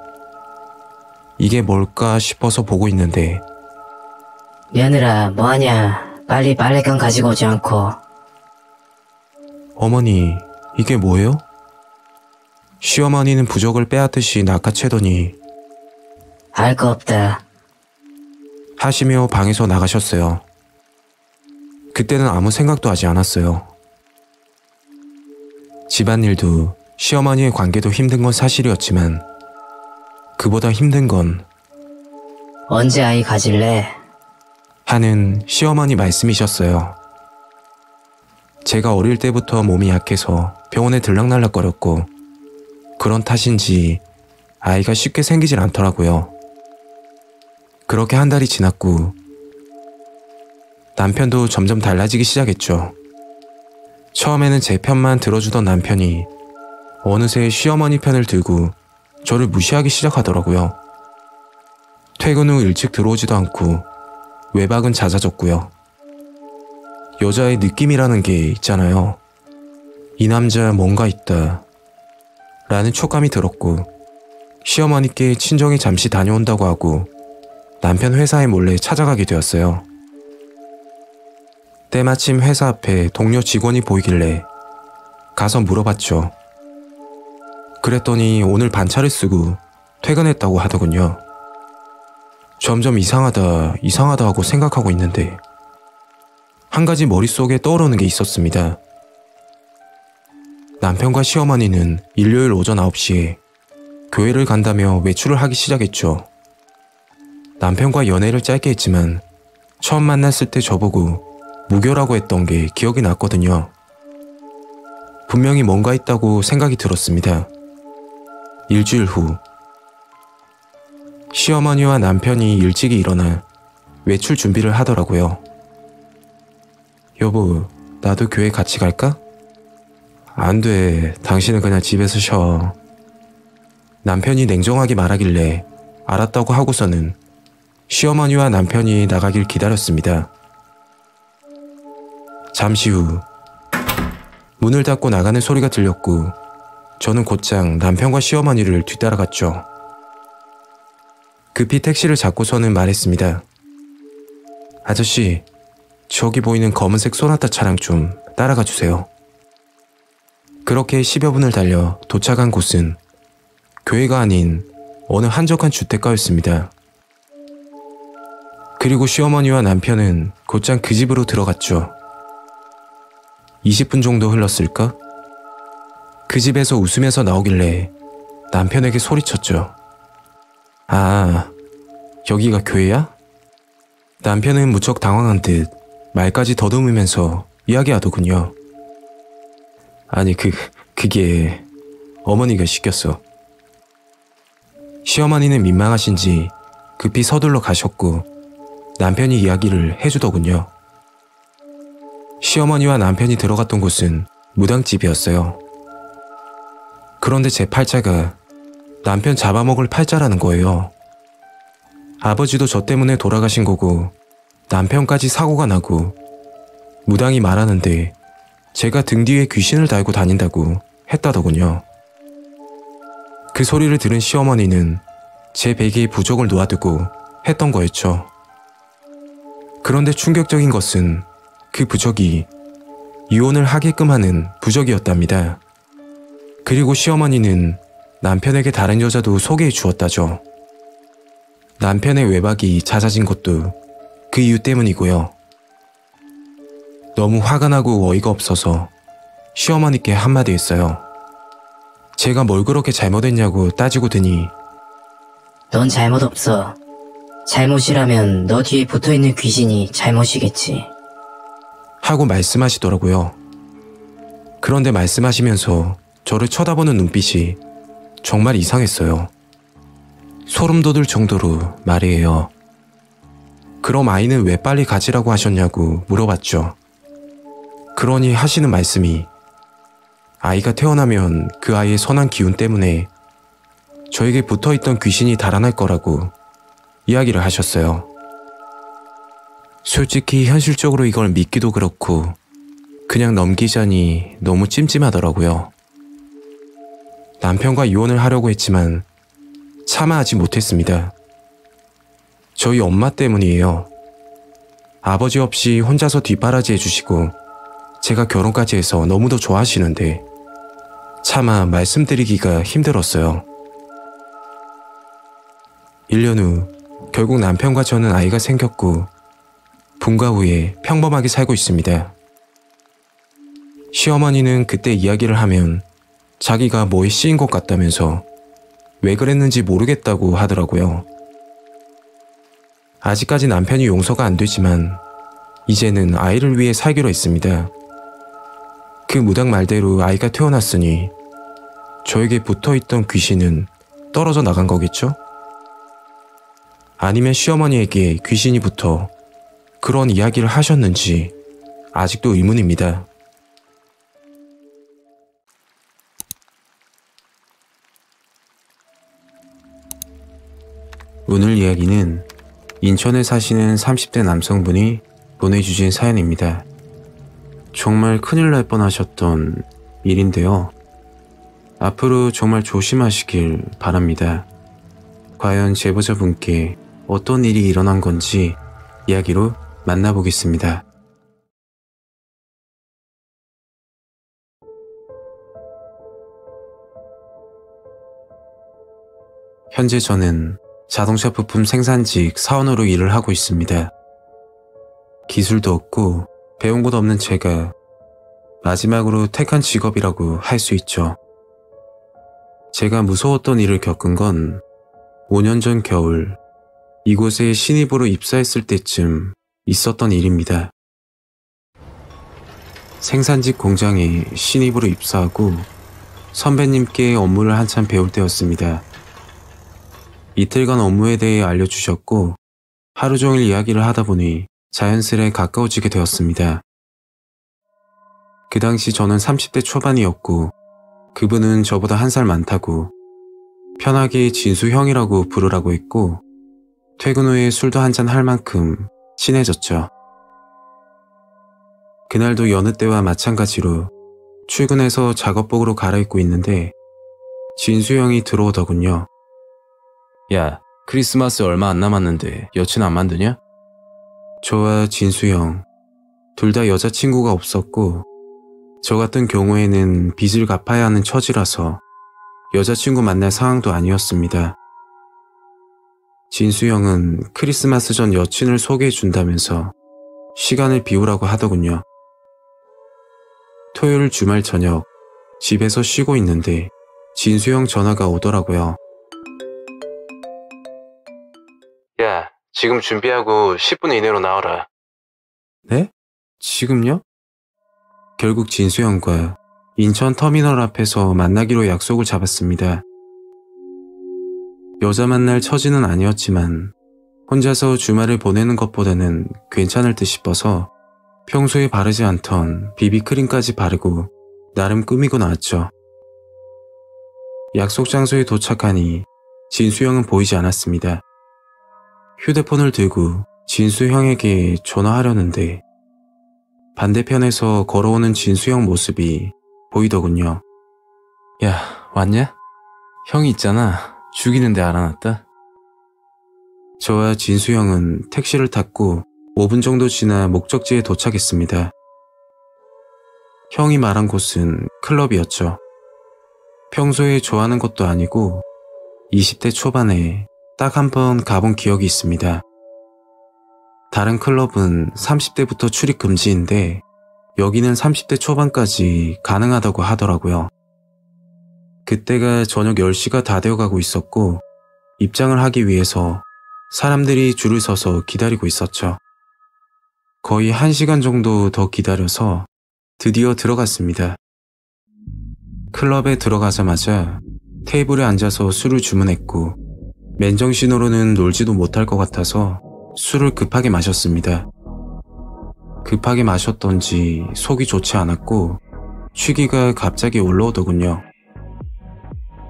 이게 뭘까 싶어서 보고 있는데 며느라 뭐하냐, 빨리 빨래감 가지고 오지 않고. 어머니, 이게 뭐예요? 시어머니는 부적을 빼앗듯이 낚아채더니 알 거 없다. 하시며 방에서 나가셨어요. 그때는 아무 생각도 하지 않았어요. 집안일도 시어머니의 관계도 힘든 건 사실이었지만 그보다 힘든 건 언제 아이 가질래? 하는 시어머니 말씀이셨어요. 제가 어릴 때부터 몸이 약해서 병원에 들락날락거렸고 그런 탓인지 아이가 쉽게 생기질 않더라고요. 그렇게 한 달이 지났고 남편도 점점 달라지기 시작했죠. 처음에는 제 편만 들어주던 남편이 어느새 시어머니 편을 들고 저를 무시하기 시작하더라고요. 퇴근 후 일찍 들어오지도 않고 외박은 잦아졌고요. 여자의 느낌이라는 게 있잖아요. 이 남자 뭔가 있다 라는 촉감이 들었고 시어머니께 친정에 잠시 다녀온다고 하고 남편 회사에 몰래 찾아가게 되었어요. 때마침 회사 앞에 동료 직원이 보이길래 가서 물어봤죠. 그랬더니 오늘 반차를 쓰고 퇴근했다고 하더군요. 점점 이상하다 하고 생각하고 있는데 한 가지 머릿속에 떠오르는 게 있었습니다. 남편과 시어머니는 일요일 오전 9시에 교회를 간다며 외출을 하기 시작했죠. 남편과 연애를 짧게 했지만 처음 만났을 때 저보고 무교라고 했던 게 기억이 났거든요. 분명히 뭔가 있다고 생각이 들었습니다. 일주일 후 시어머니와 남편이 일찍이 일어나 외출 준비를 하더라고요. 여보, 나도 교회 같이 갈까? 안 돼. 당신은 그냥 집에서 쉬어. 남편이 냉정하게 말하길래 알았다고 하고서는 시어머니와 남편이 나가길 기다렸습니다. 잠시 후 문을 닫고 나가는 소리가 들렸고 저는 곧장 남편과 시어머니를 뒤따라갔죠. 급히 택시를 잡고서는 말했습니다. 아저씨, 저기 보이는 검은색 소나타 차량 좀 따라가 주세요. 그렇게 10여 분을 달려 도착한 곳은 교회가 아닌 어느 한적한 주택가였습니다. 그리고 시어머니와 남편은 곧장 그 집으로 들어갔죠. 20분 정도 흘렀을까? 그 집에서 웃으면서 나오길래 남편에게 소리쳤죠. 아, 여기가 교회야? 남편은 무척 당황한 듯 말까지 더듬으면서 이야기하더군요. 아니 그게 어머니가 시켰어. 시어머니는 민망하신지 급히 서둘러 가셨고 남편이 이야기를 해주더군요. 시어머니와 남편이 들어갔던 곳은 무당집이었어요. 그런데 제 팔자가 남편 잡아먹을 팔자라는 거예요. 아버지도 저 때문에 돌아가신 거고 남편까지 사고가 나고 무당이 말하는데 제가 등 뒤에 귀신을 달고 다닌다고 했다더군요. 그 소리를 들은 시어머니는 제 베개에 부적을 놓아두고 했던 거였죠. 그런데 충격적인 것은 그 부적이 이혼을 하게끔 하는 부적이었답니다. 그리고 시어머니는 남편에게 다른 여자도 소개해 주었다죠. 남편의 외박이 잦아진 것도 그 이유 때문이고요. 너무 화가 나고 어이가 없어서 시어머니께 한마디 했어요. 제가 뭘 그렇게 잘못했냐고 따지고 드니 넌 잘못 없어. 잘못이라면 너 뒤에 붙어있는 귀신이 잘못이겠지. 하고 말씀하시더라고요. 그런데 말씀하시면서 저를 쳐다보는 눈빛이 정말 이상했어요. 소름 돋을 정도로 말이에요. 그럼 아이는 왜 빨리 가지라고 하셨냐고 물어봤죠. 그러니 하시는 말씀이 아이가 태어나면 그 아이의 선한 기운 때문에 저에게 붙어있던 귀신이 달아날 거라고 이야기를 하셨어요. 솔직히 현실적으로 이걸 믿기도 그렇고 그냥 넘기자니 너무 찜찜하더라고요. 남편과 이혼을 하려고 했지만 차마 하지 못했습니다. 저희 엄마 때문이에요. 아버지 없이 혼자서 뒷바라지 해주시고 제가 결혼까지 해서 너무도 좋아하시는데 차마 말씀드리기가 힘들었어요. 1년 후 결국 남편과 저는 아이가 생겼고 분가 후에 평범하게 살고 있습니다. 시어머니는 그때 이야기를 하면 자기가 뭐에 씌인 것 같다면서 왜 그랬는지 모르겠다고 하더라고요. 아직까지 남편이 용서가 안 되지만 이제는 아이를 위해 살기로 했습니다. 그 무당 말대로 아이가 태어났으니 저에게 붙어있던 귀신은 떨어져 나간 거겠죠? 아니면 시어머니에게 귀신이 붙어 그런 이야기를 하셨는지 아직도 의문입니다. 오늘 이야기는 인천에 사시는 30대 남성분이 보내주신 사연입니다. 정말 큰일 날 뻔하셨던 일인데요. 앞으로 정말 조심하시길 바랍니다. 과연 제보자분께 어떤 일이 일어난 건지 이야기로 만나보겠습니다. 현재 저는 자동차 부품 생산직 사원으로 일을 하고 있습니다. 기술도 없고 배운 곳 없는 제가 마지막으로 택한 직업이라고 할 수 있죠. 제가 무서웠던 일을 겪은 건 5년 전 겨울 이곳에 신입으로 입사했을 때쯤 있었던 일입니다. 생산직 공장에 신입으로 입사하고 선배님께 업무를 한참 배울 때였습니다. 이틀간 업무에 대해 알려주셨고 하루 종일 이야기를 하다 보니 자연스레 가까워지게 되었습니다. 그 당시 저는 30대 초반이었고 그분은 저보다 한 살 많다고 편하게 진수 형이라고 부르라고 했고 퇴근 후에 술도 한잔 할 만큼 친해졌죠. 그날도 여느 때와 마찬가지로 출근해서 작업복으로 갈아입고 있는데 진수 형이 들어오더군요. 야, 크리스마스 얼마 안 남았는데 여친 안 만드냐? 저와 진수 형, 둘 다 여자친구가 없었고 저 같은 경우에는 빚을 갚아야 하는 처지라서 여자친구 만날 상황도 아니었습니다. 진수 형은 크리스마스 전 여친을 소개해 준다면서 시간을 비우라고 하더군요. 토요일 주말 저녁 집에서 쉬고 있는데 진수 형 전화가 오더라고요. 야, 지금 준비하고 10분 이내로 나와라. 네? 지금요? 결국 진수 형과 인천 터미널 앞에서 만나기로 약속을 잡았습니다. 여자 만날 처지는 아니었지만 혼자서 주말을 보내는 것보다는 괜찮을 듯 싶어서 평소에 바르지 않던 비비크림까지 바르고 나름 꾸미고 나왔죠. 약속 장소에 도착하니 진수 형은 보이지 않았습니다. 휴대폰을 들고 진수 형에게 전화하려는데 반대편에서 걸어오는 진수 형 모습이 보이더군요. 야, 왔냐? 형이 있잖아. 죽이는데 알아놨다. 저와 진수 형은 택시를 탔고 5분 정도 지나 목적지에 도착했습니다. 형이 말한 곳은 클럽이었죠. 평소에 좋아하는 것도 아니고 20대 초반에 딱 한 번 가본 기억이 있습니다. 다른 클럽은 30대부터 출입 금지인데 여기는 30대 초반까지 가능하다고 하더라고요. 그때가 저녁 10시가 다 되어가고 있었고 입장을 하기 위해서 사람들이 줄을 서서 기다리고 있었죠. 거의 1시간 정도 더 기다려서 드디어 들어갔습니다. 클럽에 들어가자마자 테이블에 앉아서 술을 주문했고 맨정신으로는 놀지도 못할 것 같아서 술을 급하게 마셨습니다. 급하게 마셨던지 속이 좋지 않았고 취기가 갑자기 올라오더군요.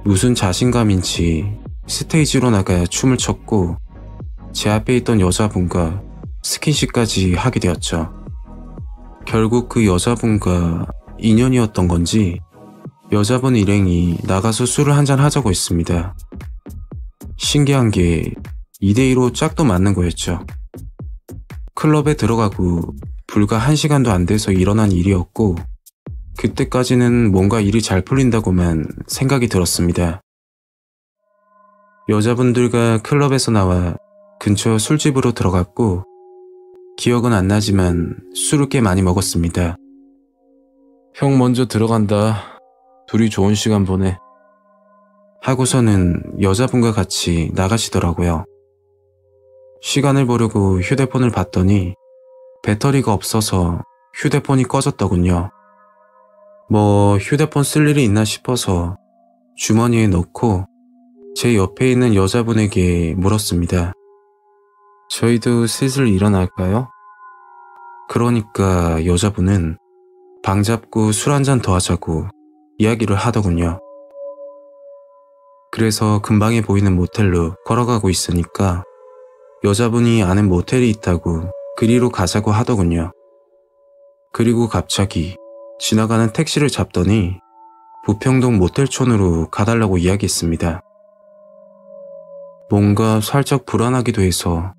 무슨 자신감인지 스테이지로 나가 춤을 췄고 제 앞에 있던 여자분과 스킨십까지 하게 되었죠. 결국 그 여자분과 인연이었던 건지 여자분 일행이 나가서 술을 한잔 하자고 했습니다. 신기한 게 2대2로 짝도 맞는 거였죠. 클럽에 들어가고 불과 1시간도 안 돼서 일어난 일이었고 그때까지는 뭔가 일이 잘 풀린다고만 생각이 들었습니다. 여자분들과 클럽에서 나와 근처 술집으로 들어갔고 기억은 안 나지만 술을 꽤 많이 먹었습니다. 형 먼저 들어간다. 둘이 좋은 시간 보내. 하고서는 여자분과 같이 나가시더라고요. 시간을 보려고 휴대폰을 봤더니 배터리가 없어서 휴대폰이 꺼졌더군요. 뭐 휴대폰 쓸 일이 있나 싶어서 주머니에 넣고 제 옆에 있는 여자분에게 물었습니다. 저희도 슬슬 일어날까요? 그러니까 여자분은 방 잡고 술 한잔 더 하자고 이야기를 하더군요. 그래서 근방에 보이는 모텔로 걸어가고 있으니까 여자분이 아는 모텔이 있다고 그리로 가자고 하더군요. 그리고 갑자기 지나가는 택시를 잡더니 부평동 모텔촌으로 가달라고 이야기했습니다. 뭔가 살짝 불안하기도 해서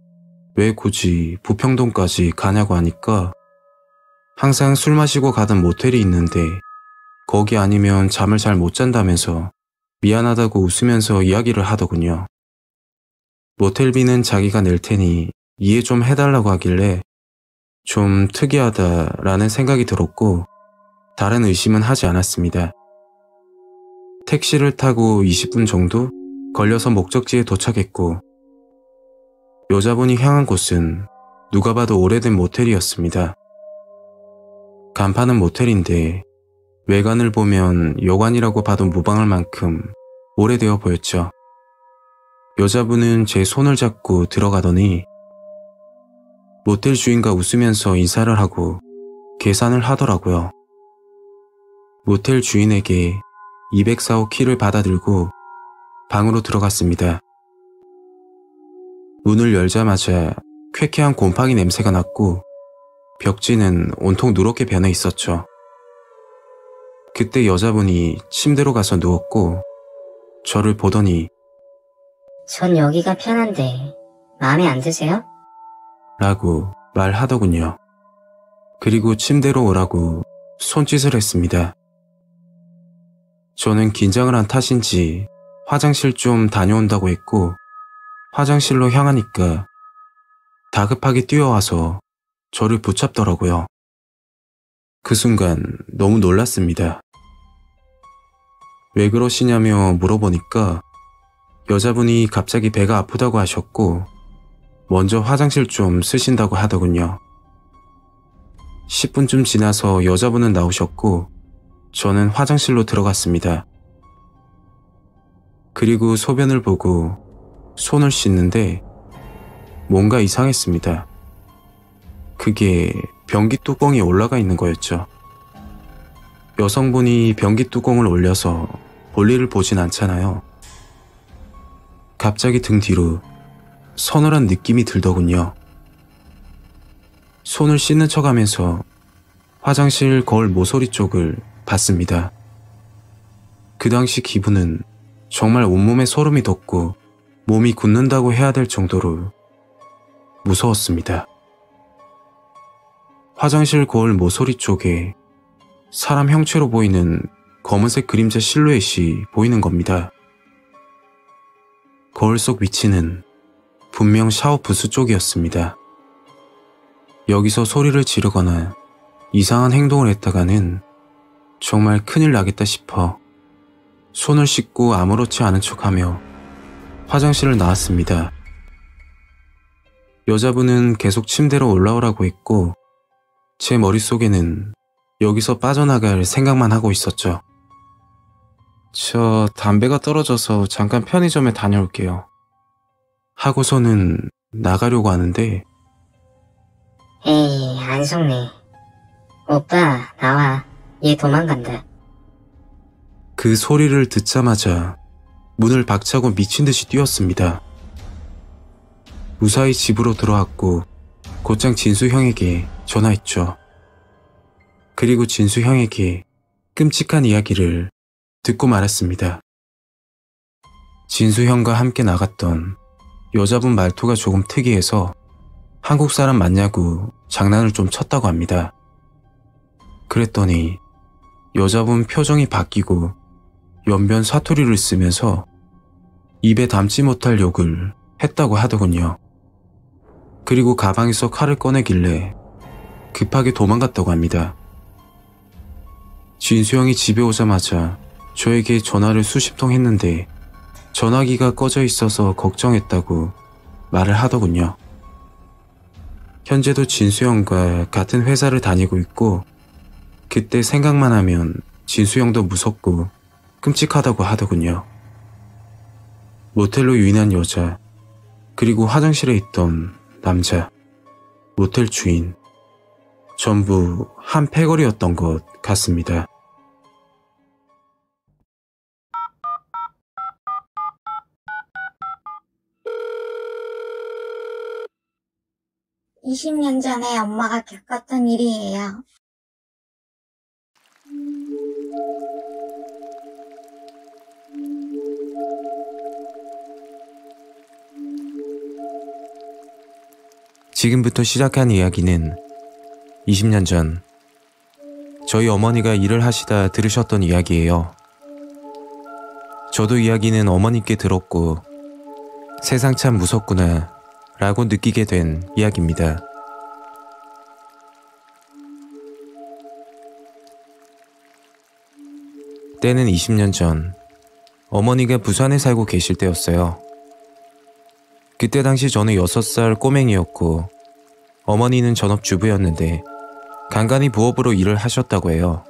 왜 굳이 부평동까지 가냐고 하니까 항상 술 마시고 가던 모텔이 있는데 거기 아니면 잠을 잘 못 잔다면서 미안하다고 웃으면서 이야기를 하더군요. 모텔비는 자기가 낼 테니 이해 좀 해달라고 하길래 좀 특이하다라는 생각이 들었고 다른 의심은 하지 않았습니다. 택시를 타고 20분 정도 걸려서 목적지에 도착했고 여자분이 향한 곳은 누가 봐도 오래된 모텔이었습니다. 간판은 모텔인데 외관을 보면 여관이라고 봐도 무방할 만큼 오래되어 보였죠. 여자분은 제 손을 잡고 들어가더니 모텔 주인과 웃으면서 인사를 하고 계산을 하더라고요. 모텔 주인에게 204호 키를 받아들고 방으로 들어갔습니다. 문을 열자마자 쾌쾌한 곰팡이 냄새가 났고 벽지는 온통 누렇게 변해 있었죠. 그때 여자분이 침대로 가서 누웠고 저를 보더니 전 여기가 편한데 마음에 안 드세요? 라고 말하더군요. 그리고 침대로 오라고 손짓을 했습니다. 저는 긴장을 한 탓인지 화장실 좀 다녀온다고 했고 화장실로 향하니까 다급하게 뛰어와서 저를 붙잡더라고요. 그 순간 너무 놀랐습니다. 왜 그러시냐며 물어보니까 여자분이 갑자기 배가 아프다고 하셨고 먼저 화장실 좀 쓰신다고 하더군요. 10분쯤 지나서 여자분은 나오셨고 저는 화장실로 들어갔습니다. 그리고 소변을 보고 손을 씻는데 뭔가 이상했습니다. 그게 변기 뚜껑이 올라가 있는 거였죠. 여성분이 변기 뚜껑을 올려서 볼일을 보진 않잖아요. 갑자기 등 뒤로 서늘한 느낌이 들더군요. 손을 씻는 척하면서 화장실 거울 모서리 쪽을 봤습니다. 그 당시 기분은 정말 온몸에 소름이 돋고 몸이 굳는다고 해야 될 정도로 무서웠습니다. 화장실 거울 모서리 쪽에 사람 형체로 보이는 검은색 그림자 실루엣이 보이는 겁니다. 거울 속 위치는 분명 샤워 부스 쪽이었습니다. 여기서 소리를 지르거나 이상한 행동을 했다가는 정말 큰일 나겠다 싶어 손을 씻고 아무렇지 않은 척하며 화장실을 나왔습니다. 여자분은 계속 침대로 올라오라고 했고 제 머릿속에는 여기서 빠져나갈 생각만 하고 있었죠. 저 담배가 떨어져서 잠깐 편의점에 다녀올게요. 하고서는 나가려고 하는데 에이, 안 속네. 오빠, 나와. 얘 도망간다. 그 소리를 듣자마자 문을 박차고 미친 듯이 뛰었습니다. 무사히 집으로 들어왔고 곧장 진수 형에게 전화했죠. 그리고 진수 형에게 끔찍한 이야기를 듣고 말았습니다. 진수 형과 함께 나갔던 여자분 말투가 조금 특이해서 한국 사람 맞냐고 장난을 좀 쳤다고 합니다. 그랬더니 여자분 표정이 바뀌고 연변 사투리를 쓰면서 입에 담지 못할 욕을 했다고 하더군요. 그리고 가방에서 칼을 꺼내길래 급하게 도망갔다고 합니다. 진수 형이 집에 오자마자 저에게 전화를 수십 통 했는데 전화기가 꺼져 있어서 걱정했다고 말을 하더군요. 현재도 진수 형과 같은 회사를 다니고 있고 그때 생각만 하면 진수 형도 무섭고 끔찍하다고 하더군요. 모텔로 유인한 여자, 그리고 화장실에 있던 남자, 모텔 주인, 전부 한 패거리였던 것 같습니다. (20년) 전에 엄마가 겪었던 일이에요. 지금부터 시작한 이야기는 20년 전 저희 어머니가 일을 하시다 들으셨던 이야기예요. 저도 이야기는 어머니께 들었고 세상 참 무섭구나 라고 느끼게 된 이야기입니다. 때는 20년 전 어머니가 부산에 살고 계실 때였어요. 그때 당시 저는 6살 꼬맹이였고 어머니는 전업주부였는데 간간히 부업으로 일을 하셨다고 해요.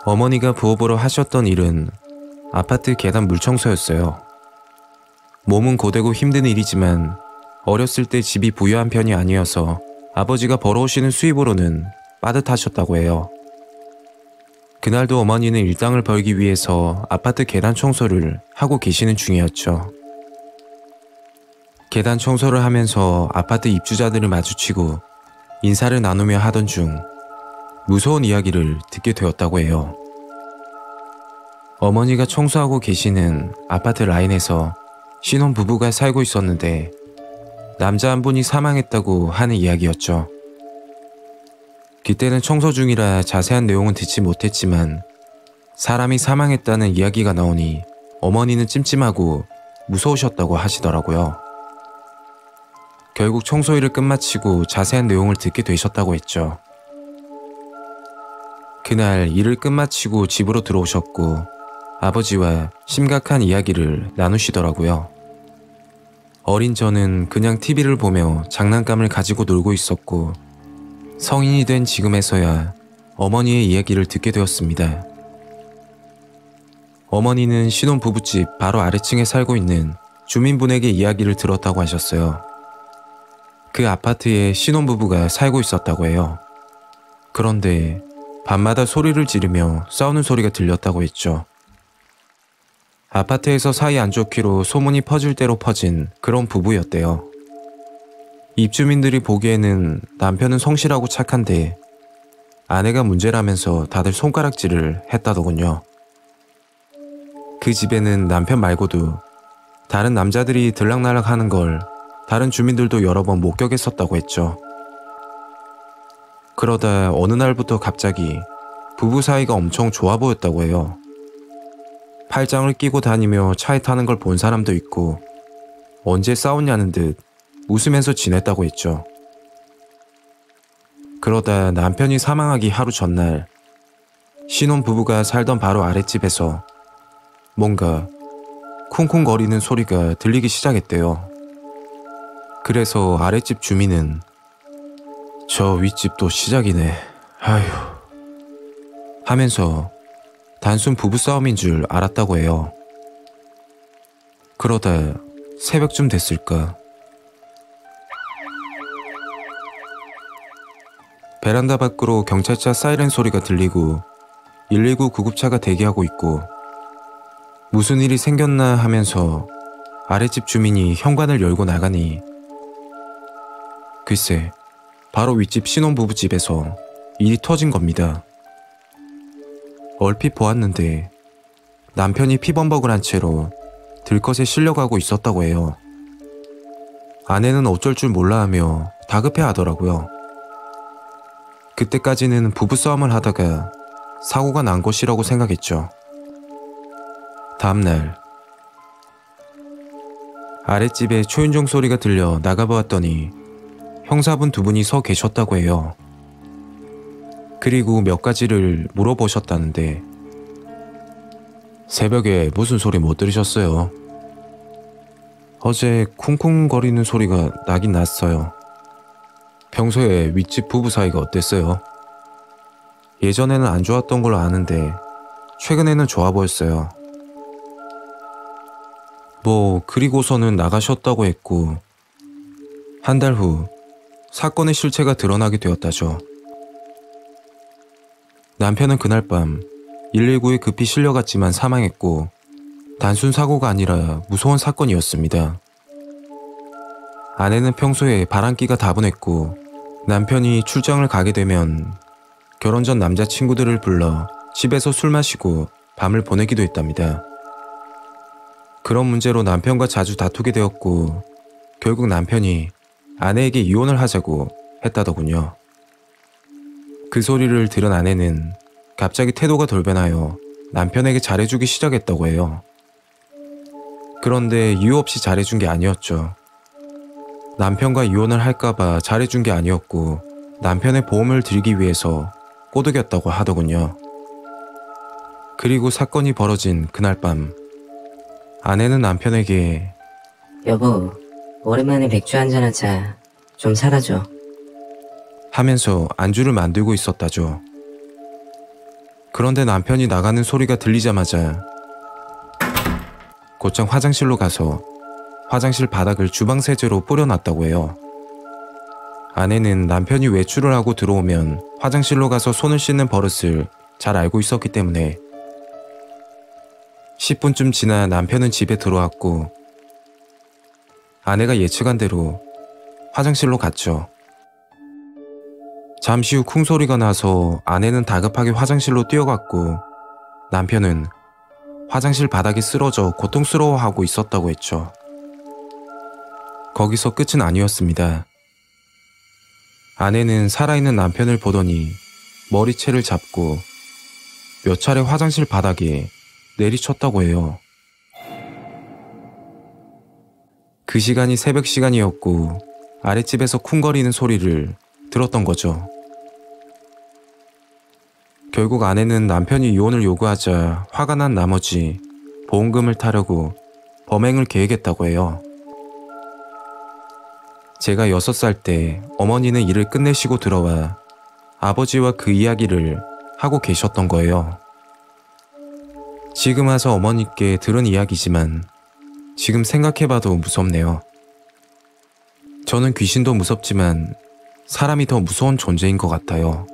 어머니가 부업으로 하셨던 일은 아파트 계단 물청소였어요. 몸은 고되고 힘든 일이지만 어렸을 때 집이 부유한 편이 아니어서 아버지가 벌어오시는 수입으로는 빠듯하셨다고 해요. 그날도 어머니는 일당을 벌기 위해서 아파트 계단 청소를 하고 계시는 중이었죠. 계단 청소를 하면서 아파트 입주자들을 마주치고 인사를 나누며 하던 중 무서운 이야기를 듣게 되었다고 해요. 어머니가 청소하고 계시는 아파트 라인에서 신혼부부가 살고 있었는데 남자 한 분이 사망했다고 하는 이야기였죠. 그때는 청소 중이라 자세한 내용은 듣지 못했지만 사람이 사망했다는 이야기가 나오니 어머니는 찜찜하고 무서우셨다고 하시더라고요. 결국 청소일을 끝마치고 자세한 내용을 듣게 되셨다고 했죠. 그날 일을 끝마치고 집으로 들어오셨고 아버지와 심각한 이야기를 나누시더라고요. 어린 저는 그냥 TV를 보며 장난감을 가지고 놀고 있었고 성인이 된 지금에서야 어머니의 이야기를 듣게 되었습니다. 어머니는 신혼부부집 바로 아래층에 살고 있는 주민분에게 이야기를 들었다고 하셨어요. 그 아파트에 신혼부부가 살고 있었다고 해요. 그런데 밤마다 소리를 지르며 싸우는 소리가 들렸다고 했죠. 아파트에서 사이 안 좋기로 소문이 퍼질 대로 퍼진 그런 부부였대요. 입주민들이 보기에는 남편은 성실하고 착한데 아내가 문제라면서 다들 손가락질을 했다더군요. 그 집에는 남편 말고도 다른 남자들이 들락날락하는 걸 다른 주민들도 여러 번 목격했었다고 했죠. 그러다 어느 날부터 갑자기 부부 사이가 엄청 좋아 보였다고 해요. 팔짱을 끼고 다니며 차에 타는 걸 본 사람도 있고 언제 싸웠냐는 듯 웃으면서 지냈다고 했죠. 그러다 남편이 사망하기 하루 전날 신혼부부가 살던 바로 아랫집에서 뭔가 쿵쿵거리는 소리가 들리기 시작했대요. 그래서 아랫집 주민은 저 윗집도 시작이네, 아휴 하면서 단순 부부싸움인 줄 알았다고 해요. 그러다 새벽쯤 됐을까 베란다 밖으로 경찰차 사이렌 소리가 들리고 119 구급차가 대기하고 있고 무슨 일이 생겼나 하면서 아랫집 주민이 현관을 열고 나가니 글쎄 바로 윗집 신혼부부 집에서 일이 터진 겁니다. 얼핏 보았는데 남편이 피범벅을 한 채로 들것에 실려가고 있었다고 해요. 아내는 어쩔 줄 몰라 하며 다급해 하더라고요. 그때까지는 부부싸움을 하다가 사고가 난 것이라고 생각했죠. 다음날 아랫집에 초인종 소리가 들려 나가보았더니 형사분 두 분이 서 계셨다고 해요. 그리고 몇 가지를 물어보셨다는데 새벽에 무슨 소리 못 들으셨어요? 어제 쿵쿵거리는 소리가 나긴 났어요. 평소에 윗집 부부 사이가 어땠어요? 예전에는 안 좋았던 걸로 아는데 최근에는 좋아 보였어요. 그리고서는 나가셨다고 했고 한 달 후 사건의 실체가 드러나게 되었다죠. 남편은 그날 밤 119에 급히 실려갔지만 사망했고 단순 사고가 아니라 무서운 사건이었습니다. 아내는 평소에 바람기가 다분했고 남편이 출장을 가게 되면 결혼 전 남자친구들을 불러 집에서 술 마시고 밤을 보내기도 했답니다. 그런 문제로 남편과 자주 다투게 되었고 결국 남편이 아내에게 이혼을 하자고 했다더군요. 그 소리를 들은 아내는 갑자기 태도가 돌변하여 남편에게 잘해주기 시작했다고 해요. 그런데 이유 없이 잘해준 게 아니었죠. 남편과 이혼을 할까봐 잘해준 게 아니었고 남편의 보험을 들기 위해서 꼬드겼다고 하더군요. 그리고 사건이 벌어진 그날 밤 아내는 남편에게 여보, 오랜만에 맥주 한잔 하자. 좀 사다 줘. 하면서 안주를 만들고 있었다죠. 그런데 남편이 나가는 소리가 들리자마자 곧장 화장실로 가서 화장실 바닥을 주방 세제로 뿌려놨다고 해요. 아내는 남편이 외출을 하고 들어오면 화장실로 가서 손을 씻는 버릇을 잘 알고 있었기 때문에 10분쯤 지나 남편은 집에 들어왔고 아내가 예측한 대로 화장실로 갔죠. 잠시 후 쿵 소리가 나서 아내는 다급하게 화장실로 뛰어갔고 남편은 화장실 바닥에 쓰러져 고통스러워하고 있었다고 했죠. 거기서 끝은 아니었습니다. 아내는 살아있는 남편을 보더니 머리채를 잡고 몇 차례 화장실 바닥에 내리쳤다고 해요. 그 시간이 새벽 시간이었고 아랫집에서 쿵거리는 소리를 들었던 거죠. 결국 아내는 남편이 이혼을 요구하자 화가 난 나머지 보험금을 타려고 범행을 계획했다고 해요. 제가 6살 때 어머니는 일을 끝내시고 들어와 아버지와 그 이야기를 하고 계셨던 거예요. 지금 와서 어머니께 들은 이야기지만 지금 생각해봐도 무섭네요. 저는 귀신도 무섭지만 사람이 더 무서운 존재인 것 같아요.